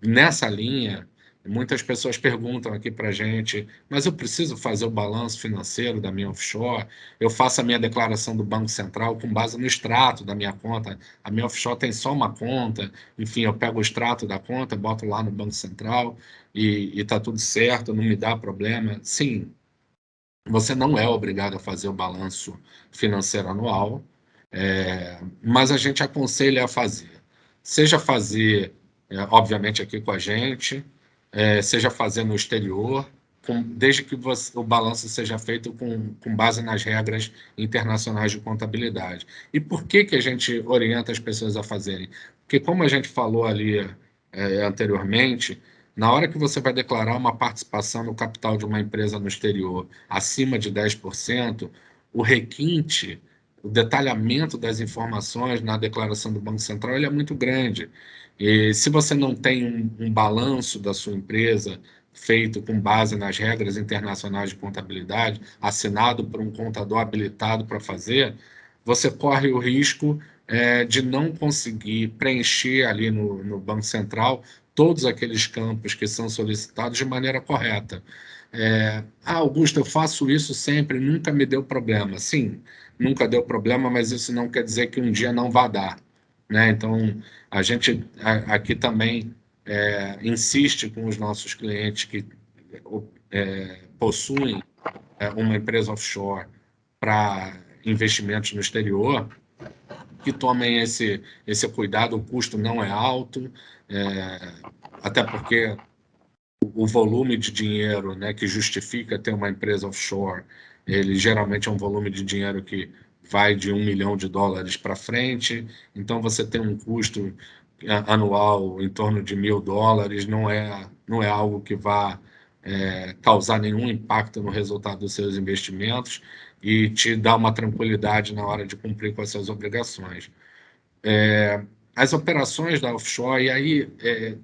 Nessa linha, muitas pessoas perguntam aqui para a gente, mas eu preciso fazer o balanço financeiro da minha offshore? Eu faço a minha declaração do Banco Central com base no extrato da minha conta. A minha offshore tem só uma conta, enfim, eu pego o extrato da conta, boto lá no Banco Central e está tudo certo, não me dá problema. Sim, você não é obrigado a fazer o balanço financeiro anual, mas a gente aconselha a fazer. Seja fazer, obviamente, aqui com a gente, seja fazer no exterior, desde que o balanço seja feito com base nas regras internacionais de contabilidade. E por que a gente orienta as pessoas a fazerem? Porque, como a gente falou ali anteriormente, na hora que você vai declarar uma participação no capital de uma empresa no exterior acima de 10%, o requinte, o detalhamento das informações na declaração do Banco Central ele é muito grande. E se você não tem um balanço da sua empresa feito com base nas regras internacionais de contabilidade, assinado por um contador habilitado para fazer, você corre o risco de não conseguir preencher ali no Banco Central todos aqueles campos que são solicitados de maneira correta. Augusto, eu faço isso sempre, nunca me deu problema. Sim, nunca deu problema, mas isso não quer dizer que um dia não vá dar, né? Então, a gente aqui também insiste com os nossos clientes que possuem uma empresa offshore para investimentos no exterior, que tomem esse cuidado, o custo não é alto, até porque o volume de dinheiro, né, que justifica ter uma empresa offshore, ele geralmente é um volume de dinheiro que vai de $1 milhão para frente, então você tem um custo anual em torno de $1.000, não é algo que vá causar nenhum impacto no resultado dos seus investimentos e te dá uma tranquilidade na hora de cumprir com as suas obrigações. As operações da offshore, e aí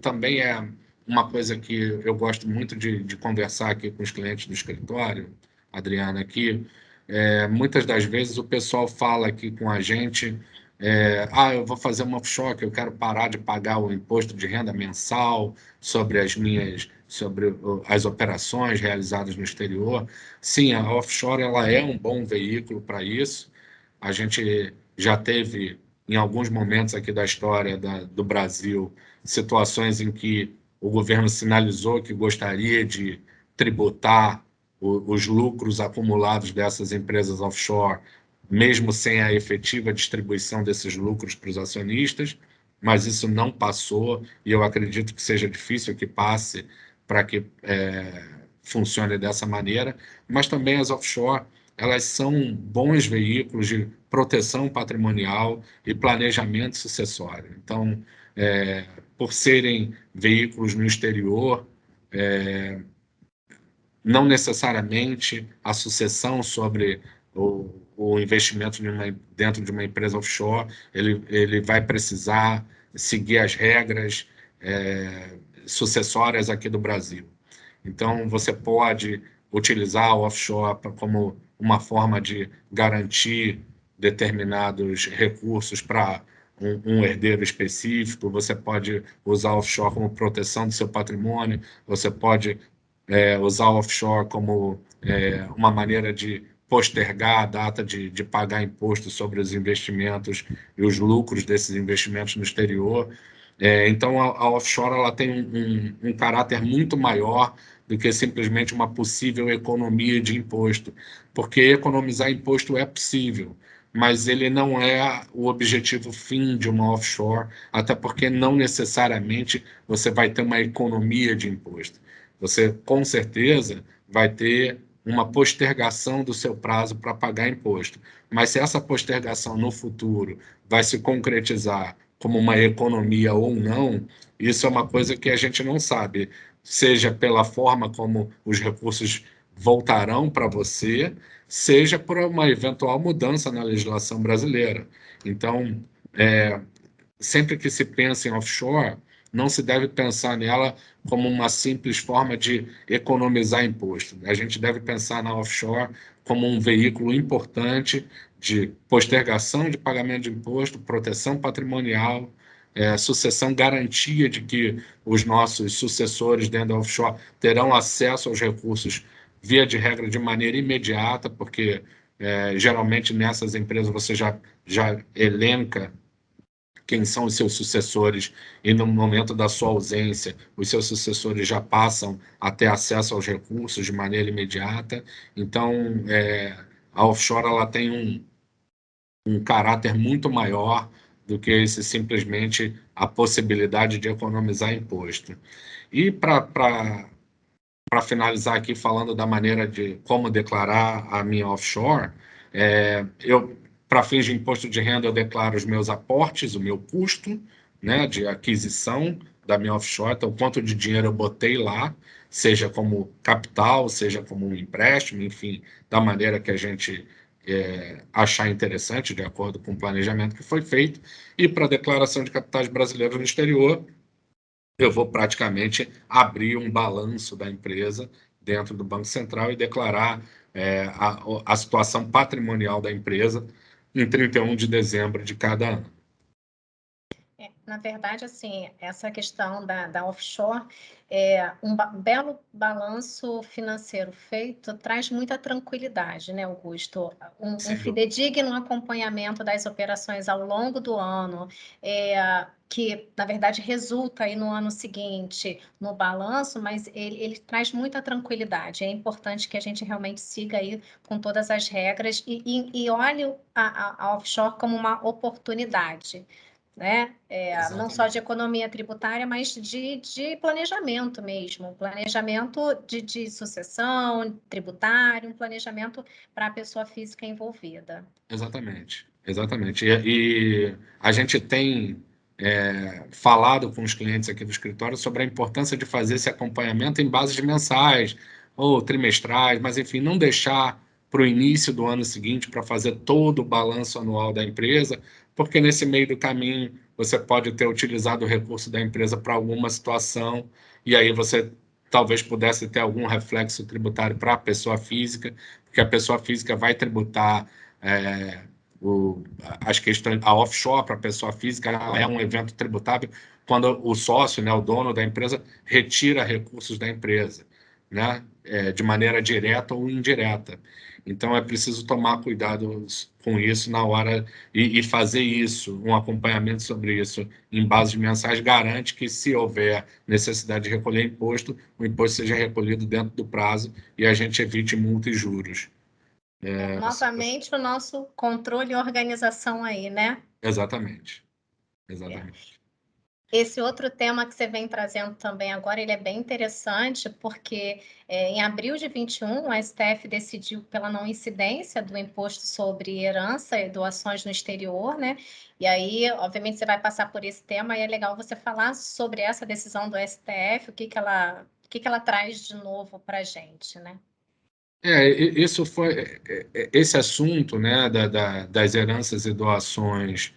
também é uma coisa que eu gosto muito de conversar aqui com os clientes do escritório, Adriana, aqui, muitas das vezes o pessoal fala aqui com a gente, eu vou fazer uma offshore, que eu quero parar de pagar o imposto de renda mensal sobre as operações realizadas no exterior. Sim, a offshore ela é um bom veículo para isso. A gente já teve em alguns momentos aqui da história do Brasil, situações em que o governo sinalizou que gostaria de tributar os lucros acumulados dessas empresas offshore, mesmo sem a efetiva distribuição desses lucros para os acionistas, mas isso não passou e eu acredito que seja difícil que passe para que funcione dessa maneira, mas também as offshore elas são bons veículos de proteção patrimonial e planejamento sucessório. Então, por serem veículos no exterior, não necessariamente a sucessão sobre o investimento dentro de uma empresa offshore, ele vai precisar seguir as regras sucessórias aqui do Brasil. Então, você pode utilizar o offshore como uma forma de garantir determinados recursos para um herdeiro específico, você pode usar o offshore como proteção do seu patrimônio, você pode usar o offshore como uma maneira de postergar a data de pagar imposto sobre os investimentos e os lucros desses investimentos no exterior. Então, a offshore ela tem um caráter muito maior do que simplesmente uma possível economia de imposto, porque economizar imposto é possível, mas ele não é o objetivo fim de uma offshore, até porque não necessariamente você vai ter uma economia de imposto. Você, com certeza, vai ter uma postergação do seu prazo para pagar imposto. Mas se essa postergação no futuro vai se concretizar como uma economia ou não, isso é uma coisa que a gente não sabe, seja pela forma como os recursos voltarão para você, seja por uma eventual mudança na legislação brasileira. Então, sempre que se pensa em offshore, não se deve pensar nela como uma simples forma de economizar imposto. A gente deve pensar na offshore como um veículo importante de postergação de pagamento de imposto, proteção patrimonial, sucessão, garantia de que os nossos sucessores dentro da offshore terão acesso aos recursos, via de regra, de maneira imediata, porque geralmente nessas empresas você já elenca quem são os seus sucessores, e no momento da sua ausência, os seus sucessores já passam a ter acesso aos recursos de maneira imediata. Então, a offshore ela tem um caráter muito maior do que esse simplesmente a possibilidade de economizar imposto. E para finalizar aqui falando da maneira de como declarar a minha offshore, para fins de imposto de renda, eu declaro os meus aportes, o meu custo, né, de aquisição da minha offshore, então quanto de dinheiro eu botei lá, seja como capital, seja como um empréstimo, enfim, da maneira que a gente achar interessante, de acordo com o planejamento que foi feito. E para a declaração de capitais brasileiros no exterior, eu vou praticamente abrir um balanço da empresa dentro do Banco Central e declarar a situação patrimonial da empresa em 31 de dezembro de cada ano. Na verdade, assim, essa questão da offshore, um belo balanço financeiro feito traz muita tranquilidade, né, Augusto? Um Sem dúvida. fidedigno acompanhamento das operações ao longo do ano, que, na verdade, resulta aí no ano seguinte no balanço, mas ele traz muita tranquilidade. É importante que a gente realmente siga aí com todas as regras e olhe a offshore como uma oportunidade, né? Não só de Exatamente. economia tributária, mas de planejamento mesmo, planejamento de sucessão tributário, um planejamento para a pessoa física envolvida. Exatamente, exatamente. E a gente tem falado com os clientes aqui do escritório sobre a importância de fazer esse acompanhamento em bases mensais ou trimestrais, mas enfim, não deixar para o início do ano seguinte para fazer todo o balanço anual da empresa, porque nesse meio do caminho você pode ter utilizado o recurso da empresa para alguma situação e aí você talvez pudesse ter algum reflexo tributário para a pessoa física, porque a pessoa física vai tributar é, as questões, a offshore para a pessoa física é um evento tributável quando o sócio, né, o dono da empresa, retira recursos da empresa, né, de maneira direta ou indireta. Então é preciso tomar cuidado com isso na hora e fazer isso, um acompanhamento sobre isso em bases mensais garante que se houver necessidade de recolher imposto, o imposto seja recolhido dentro do prazo e a gente evite multa e juros. Novamente, o nosso controle e organização aí, né? Exatamente, É. exatamente. Esse outro tema que você vem trazendo também agora, ele é bem interessante, porque em abril de 21, a STF decidiu pela não incidência do imposto sobre herança e doações no exterior, né? E aí, obviamente, você vai passar por esse tema, e é legal você falar sobre essa decisão do STF, o que ela traz de novo para a gente, né? Isso foi esse assunto, né, das heranças e doações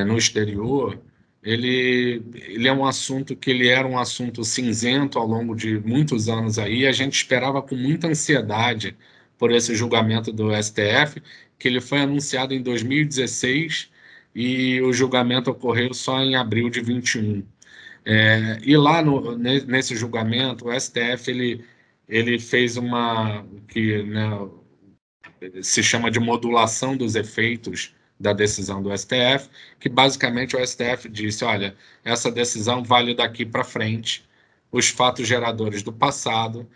no exterior. Ele é um assunto que ele era um assunto cinzento ao longo de muitos anos aí. A gente esperava com muita ansiedade por esse julgamento do STF, que ele foi anunciado em 2016 e o julgamento ocorreu só em abril de 21. E lá nesse julgamento, o STF ele fez uma que, né, se chama de modulação dos efeitos da decisão do STF, que basicamente o STF disse: olha, essa decisão vale daqui para frente, os fatos geradores do passado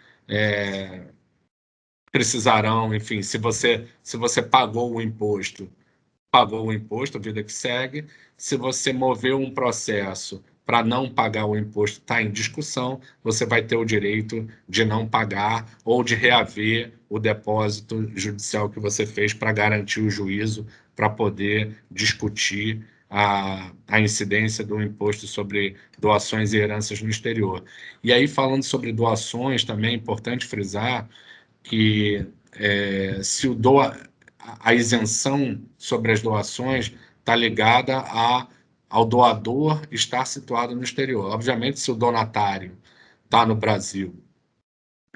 precisarão, enfim, se você pagou o imposto, a vida que segue. Se você moveu um processo para não pagar o imposto, está em discussão, você vai ter o direito de não pagar ou de reaver o depósito judicial que você fez para garantir o juízo, para poder discutir a incidência do imposto sobre doações e heranças no exterior. E aí, falando sobre doações, também é importante frisar que se a isenção sobre as doações está ligada ao doador estar situado no exterior. Obviamente, se o donatário está no Brasil,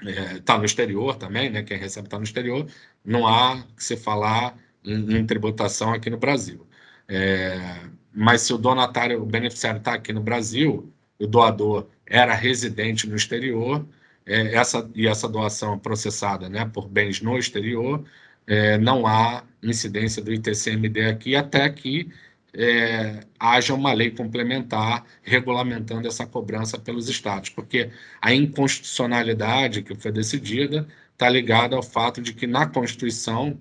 está no exterior também, né? Quem recebe está no exterior, não há que se falar em tributação aqui no Brasil. Mas se o donatário, o beneficiário está aqui no Brasil, o doador era residente no exterior, essa doação processada, né, por bens no exterior, não há incidência do ITCMD aqui, até que haja uma lei complementar regulamentando essa cobrança pelos estados, porque a inconstitucionalidade que foi decidida está ligada ao fato de que na Constituição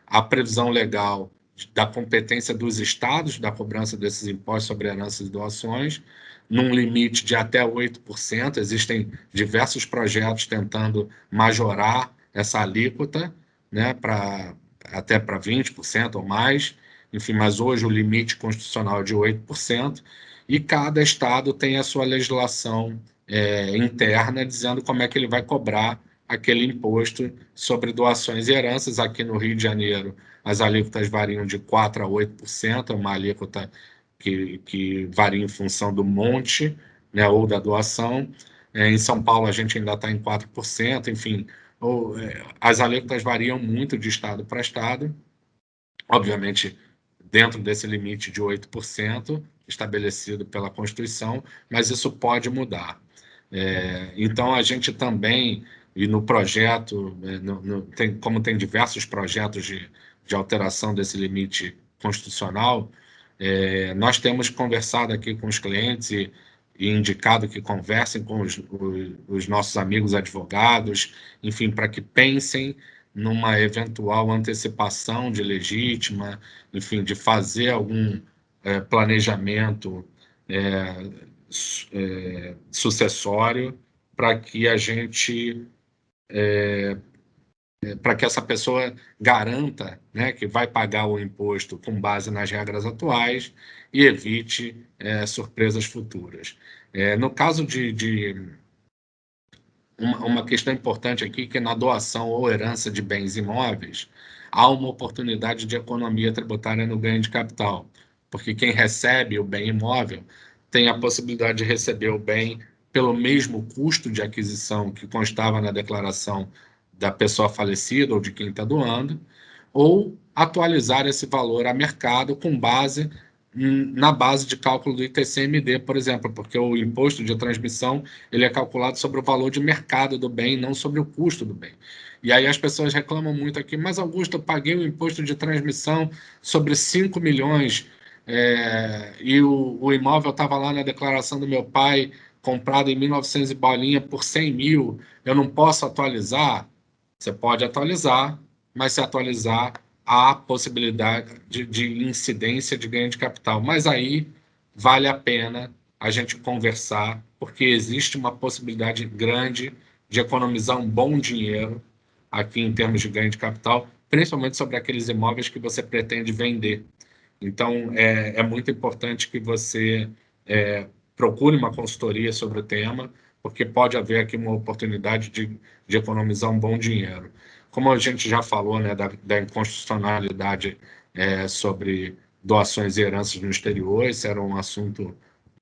a previsão legal da competência dos estados da cobrança desses impostos sobre heranças e doações, num limite de até 8%. Existem diversos projetos tentando majorar essa alíquota, né, até para 20% ou mais. Enfim, mas hoje o limite constitucional é de 8%, e cada estado tem a sua legislação interna dizendo como é que ele vai cobrar aquele imposto sobre doações e heranças. Aqui no Rio de Janeiro, as alíquotas variam de 4% a 8%, é uma alíquota que varia em função do monte, né, ou da doação. Em São Paulo, a gente ainda está em 4%, enfim, as alíquotas variam muito de estado para estado. Obviamente, dentro desse limite de 8% estabelecido pela Constituição, mas isso pode mudar. Então, a gente também, e no projeto, como tem diversos projetos de alteração desse limite constitucional, nós temos conversado aqui com os clientes e indicado que conversem com os nossos amigos advogados, enfim, para que pensem numa eventual antecipação de legítima, enfim, de fazer algum planejamento sucessório para que a gente para que essa pessoa garanta, né, que vai pagar o imposto com base nas regras atuais e evite surpresas futuras. No caso de uma questão importante aqui, que na doação ou herança de bens imóveis, há uma oportunidade de economia tributária no ganho de capital, porque quem recebe o bem imóvel tem a possibilidade de receber o bem pelo mesmo custo de aquisição que constava na declaração da pessoa falecida ou de quem está doando, ou atualizar esse valor a mercado com base na base de cálculo do ITCMD, por exemplo, porque o imposto de transmissão ele é calculado sobre o valor de mercado do bem, não sobre o custo do bem. E aí as pessoas reclamam muito aqui, mas Augusto, eu paguei o imposto de transmissão sobre 5 milhões e o imóvel estava lá na declaração do meu pai, comprado em 1900 e bolinha por 100 mil, eu não posso atualizar? Você pode atualizar, mas se atualizar, há possibilidade de incidência de ganho de capital. Mas aí vale a pena a gente conversar, porque existe uma possibilidade grande de economizar um bom dinheiro aqui em termos de ganho de capital, principalmente sobre aqueles imóveis que você pretende vender. Então, é muito importante que você procure uma consultoria sobre o tema, porque pode haver aqui uma oportunidade de economizar um bom dinheiro. Como a gente já falou, né, da inconstitucionalidade sobre doações e heranças no exterior, esse era um assunto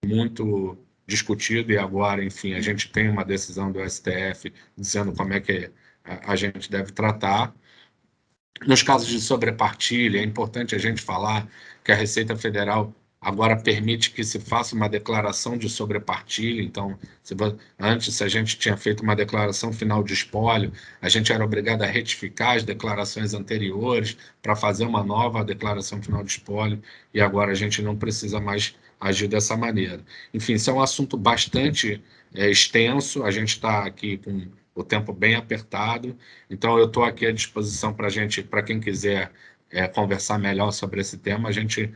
muito discutido e agora, enfim, a gente tem uma decisão do STF dizendo como é que a gente deve tratar. Nos casos de sobrepartilha, é importante a gente falar que a Receita Federal agora permite que se faça uma declaração de sobrepartilha. Então, antes, se a gente tinha feito uma declaração final de espólio, a gente era obrigado a retificar as declarações anteriores para fazer uma nova declaração final de espólio, e agora a gente não precisa mais agir dessa maneira. Enfim, isso é um assunto bastante extenso, a gente está aqui com o tempo bem apertado, então eu estou aqui à disposição para quem quiser conversar melhor sobre esse tema, a gente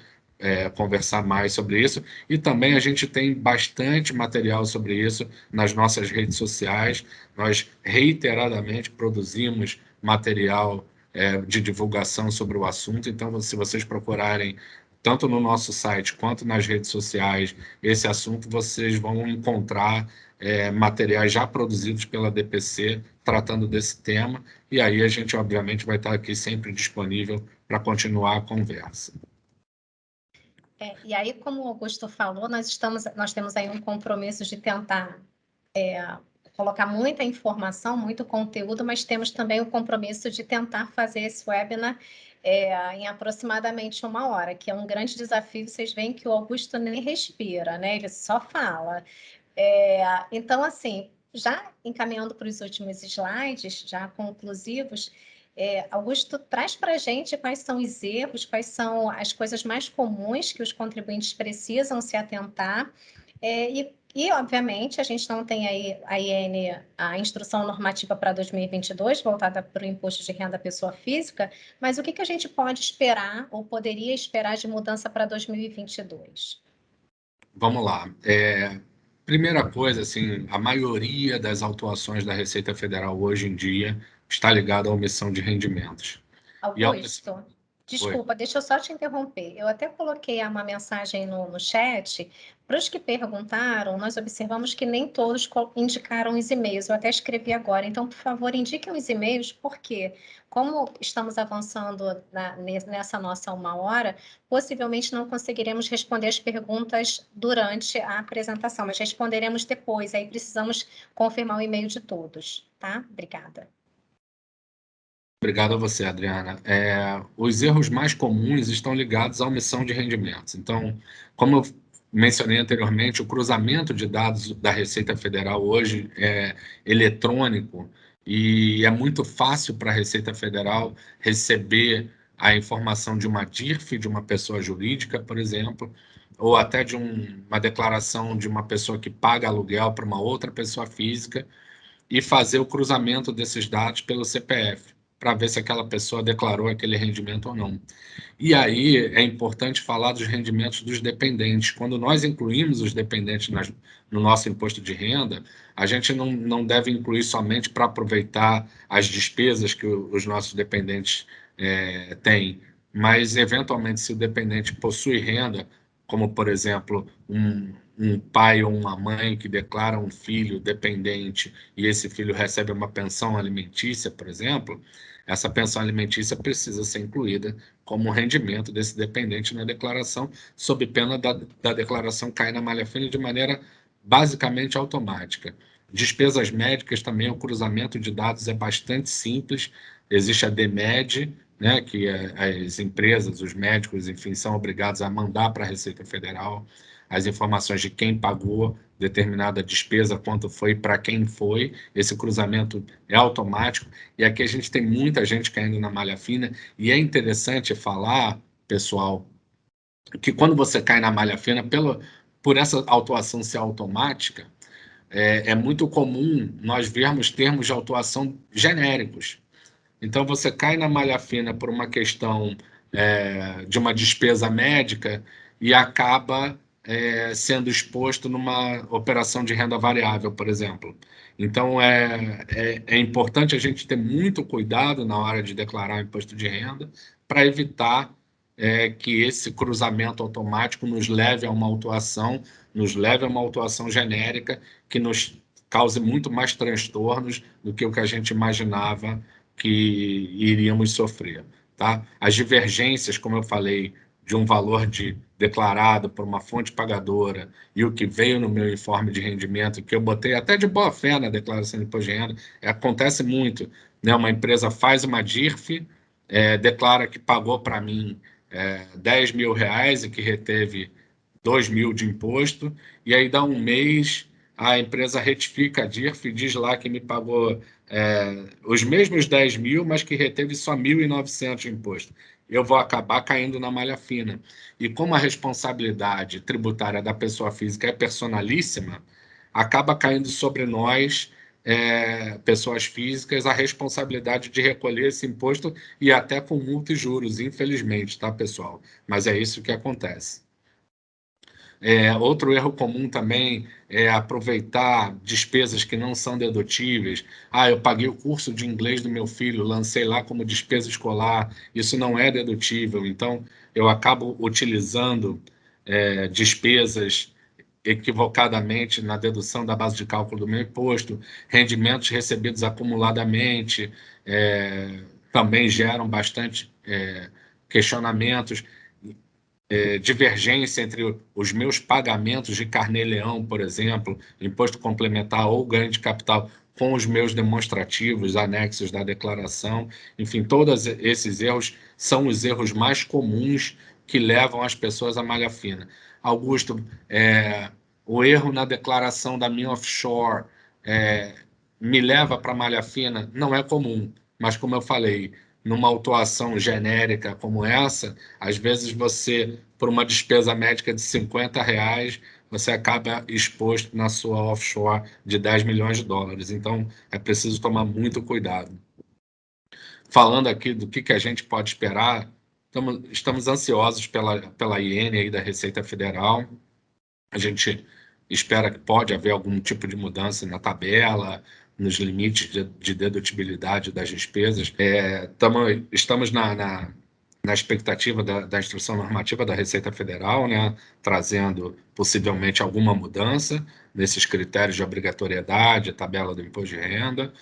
conversar mais sobre isso, e também a gente tem bastante material sobre isso nas nossas redes sociais, nós reiteradamente produzimos material de divulgação sobre o assunto, então se vocês procurarem tanto no nosso site quanto nas redes sociais esse assunto, vocês vão encontrar materiais já produzidos pela DPC tratando desse tema, e aí a gente, obviamente, vai estar aqui sempre disponível para continuar a conversa. E aí, como o Augusto falou, nós temos aí um compromisso de tentar colocar muita informação, muito conteúdo, mas temos também o compromisso de tentar fazer esse webinar em aproximadamente 1 hora, que é um grande desafio. Vocês veem que o Augusto nem respira, né? Ele só fala. Então, assim, já encaminhando para os últimos slides, já conclusivos, Augusto, traz para a gente quais são os erros, quais são as coisas mais comuns que os contribuintes precisam se atentar, e, obviamente, a gente não tem aí a IN, a Instrução Normativa para 2022, voltada para o Imposto de Renda à Pessoa Física, mas o que a gente pode esperar, ou poderia esperar de mudança para 2022? Vamos lá. Primeira coisa, assim, a maioria das autuações da Receita Federal hoje em dia está ligada à omissão de rendimentos. Augusto, desculpa, deixa eu só te interromper. Eu até coloquei uma mensagem no chat. Para os que perguntaram, nós observamos que nem todos indicaram os e-mails. Eu até escrevi agora. Então, por favor, indiquem os e-mails, porque como estamos avançando nessa nossa 1 hora, possivelmente não conseguiremos responder as perguntas durante a apresentação, mas responderemos depois. Aí precisamos confirmar o e-mail de todos, tá? Obrigada. Obrigado a você, Adriana. Os erros mais comuns estão ligados à omissão de rendimentos. Então, como eu mencionei anteriormente, o cruzamento de dados da Receita Federal hoje é eletrônico e é muito fácil para a Receita Federal receber a informação de uma DIRF, de uma pessoa jurídica, por exemplo, ou até de uma declaração de uma pessoa que paga aluguel para uma outra pessoa física e fazer o cruzamento desses dados pelo CPF, para ver se aquela pessoa declarou aquele rendimento ou não. E aí é importante falar dos rendimentos dos dependentes. Quando nós incluímos os dependentes no nosso imposto de renda, a gente não deve incluir somente para aproveitar as despesas que os nossos dependentes têm, mas, eventualmente, se o dependente possui renda, como, por exemplo, um pai ou uma mãe que declara um filho dependente e esse filho recebe uma pensão alimentícia, por exemplo, essa pensão alimentícia precisa ser incluída como rendimento desse dependente na declaração, sob pena da declaração cair na malha fina de maneira basicamente automática. Despesas médicas também, o cruzamento de dados é bastante simples, existe a DMED, né, que as empresas, os médicos, enfim, são obrigados a mandar para a Receita Federal as informações de quem pagou determinada despesa, quanto foi, para quem foi. Esse cruzamento é automático. E aqui a gente tem muita gente caindo na malha fina. E é interessante falar, pessoal, que quando você cai na malha fina, por essa autuação ser automática, é muito comum nós vermos termos de autuação genéricos. Então, você cai na malha fina por uma questão de uma despesa médica e acaba sendo exposto numa operação de renda variável, por exemplo. Então, é importante a gente ter muito cuidado na hora de declarar o imposto de renda para evitar que esse cruzamento automático nos leve a uma autuação genérica que nos cause muito mais transtornos do que o que a gente imaginava que iríamos sofrer, tá? As divergências, como eu falei, de um valor declarado por uma fonte pagadora e o que veio no meu informe de rendimento, que eu botei até de boa fé na declaração de imposto de renda, acontece muito, né? Uma empresa faz uma DIRF, declara que pagou para mim 10 mil reais e que reteve 2 mil de imposto, e aí dá um mês, a empresa retifica a DIRF e diz lá que me pagou os mesmos 10 mil, mas que reteve só 1.900 de imposto. Eu vou acabar caindo na malha fina. E como a responsabilidade tributária da pessoa física é personalíssima, acaba caindo sobre nós, pessoas físicas, a responsabilidade de recolher esse imposto e até com multa e juros, infelizmente, tá, pessoal? Mas é isso que acontece. Outro erro comum também é aproveitar despesas que não são dedutíveis. Eu paguei o curso de inglês do meu filho, lancei lá como despesa escolar, isso não é dedutível, então eu acabo utilizando despesas equivocadamente na dedução da base de cálculo do meu imposto, rendimentos recebidos acumuladamente também geram bastante questionamentos, divergência entre os meus pagamentos de carnê-leão, por exemplo, imposto complementar ou ganho de capital, com os meus demonstrativos anexos da declaração. Enfim, todos esses erros são os erros mais comuns que levam as pessoas à malha fina. Augusto, o erro na declaração da minha offshore me leva para a malha fina? Não é comum, mas como eu falei, numa autuação genérica como essa, às vezes você, por uma despesa médica de 50 reais, você acaba exposto na sua offshore de 10 milhões de dólares. Então, é preciso tomar muito cuidado. Falando aqui do que a gente pode esperar, estamos ansiosos pela IN aí da Receita Federal. A gente espera que pode haver algum tipo de mudança na tabela, nos limites de dedutibilidade das despesas. Estamos na expectativa da instrução normativa da Receita Federal, né, trazendo possivelmente alguma mudança nesses critérios de obrigatoriedade, tabela do imposto de renda.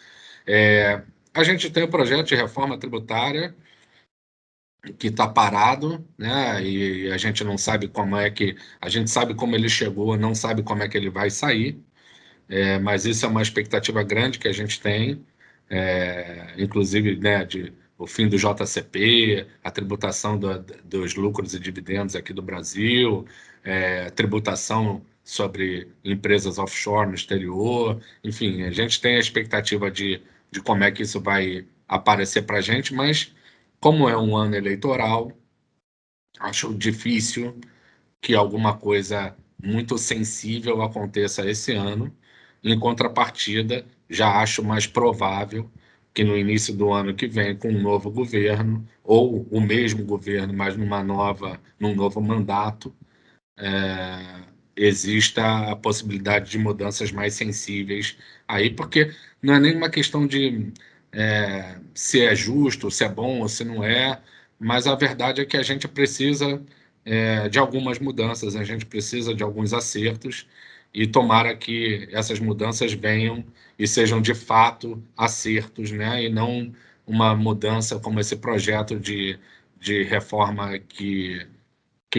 A gente tem o projeto de reforma tributária que está parado, né? E a gente não sabe a gente sabe como ele chegou, não sabe como é que ele vai sair, mas isso é uma expectativa grande que a gente tem, inclusive, né, o fim do JCP, a tributação dos lucros e dividendos aqui do Brasil, tributação sobre empresas offshore no exterior, enfim, a gente tem a expectativa de como é que isso vai aparecer para a gente, mas como é um ano eleitoral, acho difícil que alguma coisa muito sensível aconteça esse ano. Em contrapartida, já acho mais provável que no início do ano que vem, com um novo governo, ou o mesmo governo, mas num novo mandato, exista a possibilidade de mudanças mais sensíveis aí, porque não é nenhuma questão de se é justo, se é bom ou se não é, mas a verdade é que a gente precisa de algumas mudanças, a gente precisa de alguns acertos, e tomara que essas mudanças venham e sejam de fato acertos, né? E não uma mudança como esse projeto de reforma que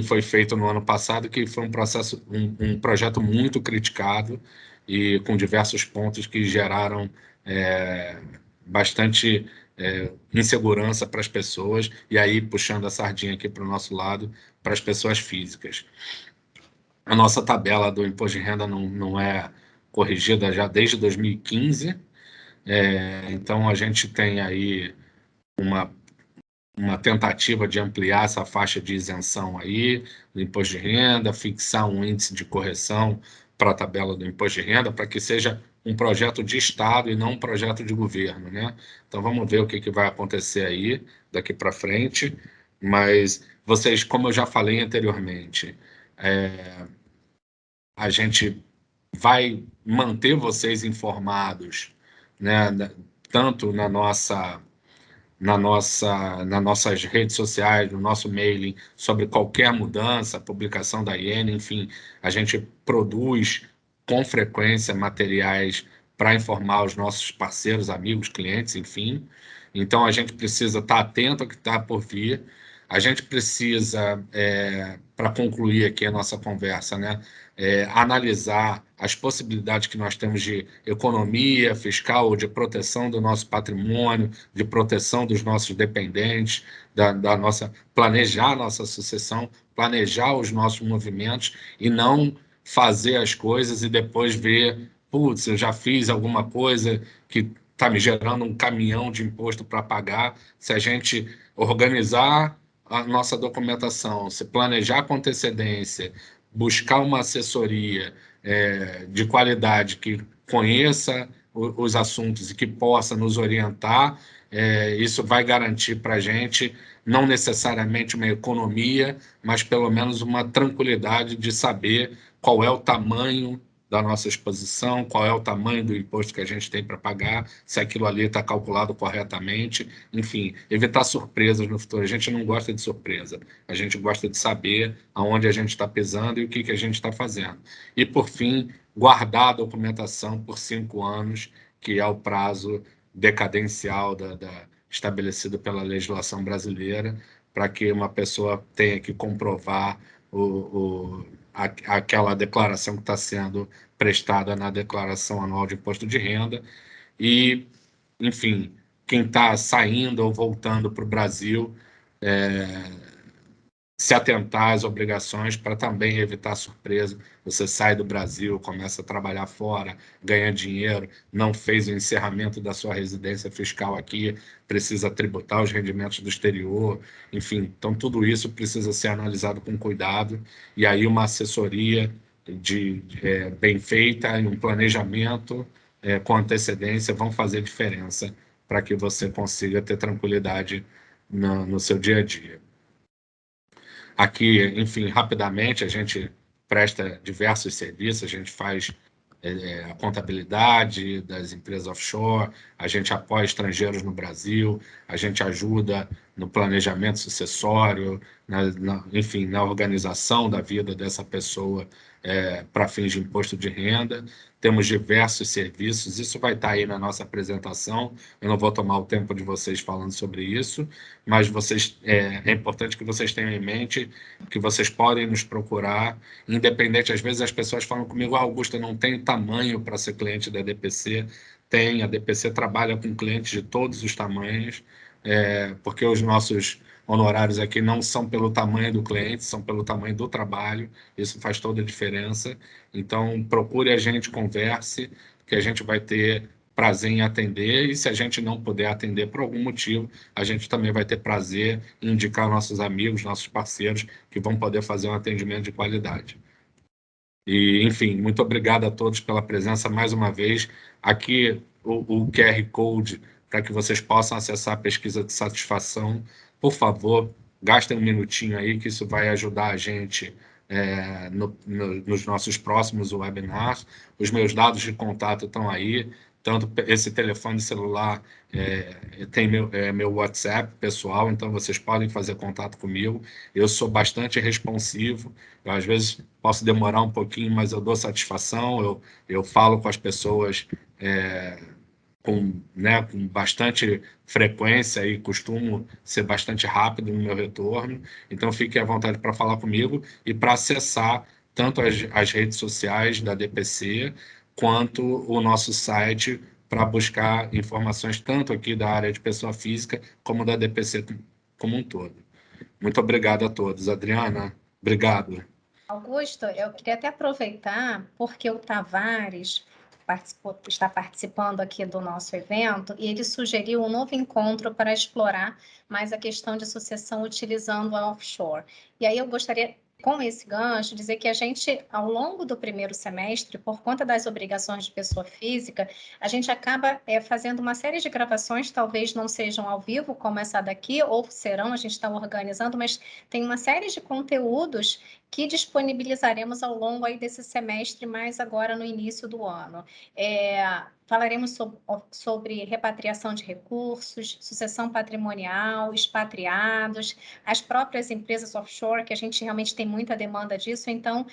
foi feito no ano passado, que foi um projeto muito criticado e com diversos pontos que geraram bastante insegurança para as pessoas, e aí puxando a sardinha aqui para o nosso lado, para as pessoas físicas. A nossa tabela do imposto de renda não é corrigida já desde 2015, então a gente tem aí uma tentativa de ampliar essa faixa de isenção aí do imposto de renda, fixar um índice de correção para a tabela do imposto de renda, para que seja um projeto de Estado e não um projeto de governo, né? Então vamos ver o que vai acontecer aí daqui para frente, mas vocês, como eu já falei anteriormente, a gente vai manter vocês informados, né, tanto nas nossas redes sociais, no nosso mailing, sobre qualquer mudança, publicação da IN, enfim, a gente produz com frequência materiais para informar os nossos parceiros, amigos, clientes, enfim. Então, a gente precisa estar atento ao que está por vir. A gente precisa, para concluir aqui a nossa conversa, né, analisar as possibilidades que nós temos de economia fiscal, de proteção do nosso patrimônio, de proteção dos nossos dependentes, planejar a nossa sucessão, planejar os nossos movimentos e não fazer as coisas e depois ver, putz, eu já fiz alguma coisa que está me gerando um caminhão de imposto para pagar. Se a gente organizar a nossa documentação, se planejar com antecedência, buscar uma assessoria de qualidade que conheça os assuntos e que possa nos orientar, isso vai garantir para a gente não necessariamente uma economia, mas pelo menos uma tranquilidade de saber qual é o tamanho da nossa exposição, qual é o tamanho do imposto que a gente tem para pagar, se aquilo ali está calculado corretamente, enfim, evitar surpresas no futuro. A gente não gosta de surpresa, a gente gosta de saber aonde a gente está pisando e o que a gente está fazendo. E, por fim, guardar a documentação por 5 anos, que é o prazo decadencial estabelecido pela legislação brasileira, para que uma pessoa tenha que comprovar aquela declaração que está sendo prestada na declaração anual de imposto de renda. E, enfim, quem está saindo ou voltando para o Brasil, se atentar às obrigações para também evitar surpresa. Você sai do Brasil, começa a trabalhar fora, ganha dinheiro, não fez o encerramento da sua residência fiscal aqui, precisa tributar os rendimentos do exterior, enfim. Então, tudo isso precisa ser analisado com cuidado, e aí uma assessoria bem feita e um planejamento com antecedência vão fazer diferença para que você consiga ter tranquilidade no seu dia a dia. Aqui, enfim, rapidamente, a gente presta diversos serviços, a gente faz a contabilidade das empresas offshore, a gente apoia estrangeiros no Brasil, a gente ajuda no planejamento sucessório, enfim, na organização da vida dessa pessoa para fins de imposto de renda. Temos diversos serviços, isso vai estar aí na nossa apresentação, eu não vou tomar o tempo de vocês falando sobre isso, mas é importante que vocês tenham em mente que vocês podem nos procurar, independente, às vezes as pessoas falam comigo, Augusto, eu não tenho tamanho para ser cliente da DPC. Tem, a DPC trabalha com clientes de todos os tamanhos, porque os nossos honorários aqui não são pelo tamanho do cliente, são pelo tamanho do trabalho, isso faz toda a diferença. Então, procure a gente, converse, que a gente vai ter prazer em atender, e se a gente não puder atender por algum motivo, a gente também vai ter prazer em indicar nossos amigos, nossos parceiros, que vão poder fazer um atendimento de qualidade. E, enfim, muito obrigado a todos pela presença mais uma vez. Aqui o QR Code para que vocês possam acessar a pesquisa de satisfação. Por favor, gastem um minutinho aí, que isso vai ajudar a gente nos nossos próximos webinars. Os meus dados de contato estão aí, tanto esse telefone celular tem meu WhatsApp pessoal, então vocês podem fazer contato comigo. Eu sou bastante responsivo, eu, às vezes posso demorar um pouquinho, mas eu dou satisfação, eu falo com as pessoas com bastante frequência e costumo ser bastante rápido no meu retorno. Então, fique à vontade para falar comigo e para acessar tanto as redes sociais da DPC quanto o nosso site para buscar informações tanto aqui da área de pessoa física como da DPC como um todo. Muito obrigado a todos. Adriana, obrigado. Augusto, eu queria até aproveitar, porque o Tavares está participando aqui do nosso evento, e ele sugeriu um novo encontro para explorar mais a questão de sucessão utilizando a offshore. E aí eu gostaria, com esse gancho, dizer que a gente, ao longo do primeiro semestre, por conta das obrigações de pessoa física, a gente acaba fazendo uma série de gravações, talvez não sejam ao vivo, como essa daqui, ou serão, a gente está organizando, mas tem uma série de conteúdos que disponibilizaremos ao longo aí desse semestre, mais agora no início do ano. Falaremos sobre repatriação de recursos, sucessão patrimonial, expatriados, as próprias empresas offshore, que a gente realmente tem muita demanda disso, então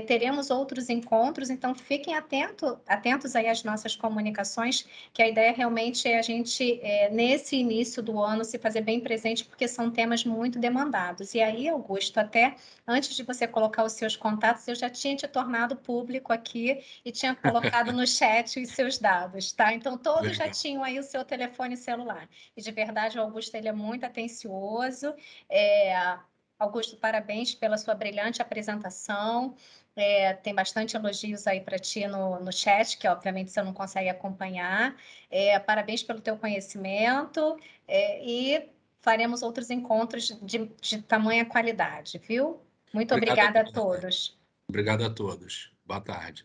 teremos outros encontros, então fiquem atentos aí às nossas comunicações, que a ideia realmente é a gente, nesse início do ano, se fazer bem presente, porque são temas muito demandados. E aí, Augusto, até antes de você colocar os seus contatos, eu já tinha te tornado público aqui e tinha colocado no chat os seus dados, tá? Então, todos já tinham aí o seu telefone celular. E, de verdade, o Augusto, ele é muito atencioso. Augusto, parabéns pela sua brilhante apresentação. Tem bastante elogios aí para ti no chat, que, obviamente, você não consegue acompanhar. Parabéns pelo teu conhecimento e faremos outros encontros de tamanha qualidade, viu? Muito Obrigado, obrigada a Adriana. todos. Obrigado a todos. Boa tarde.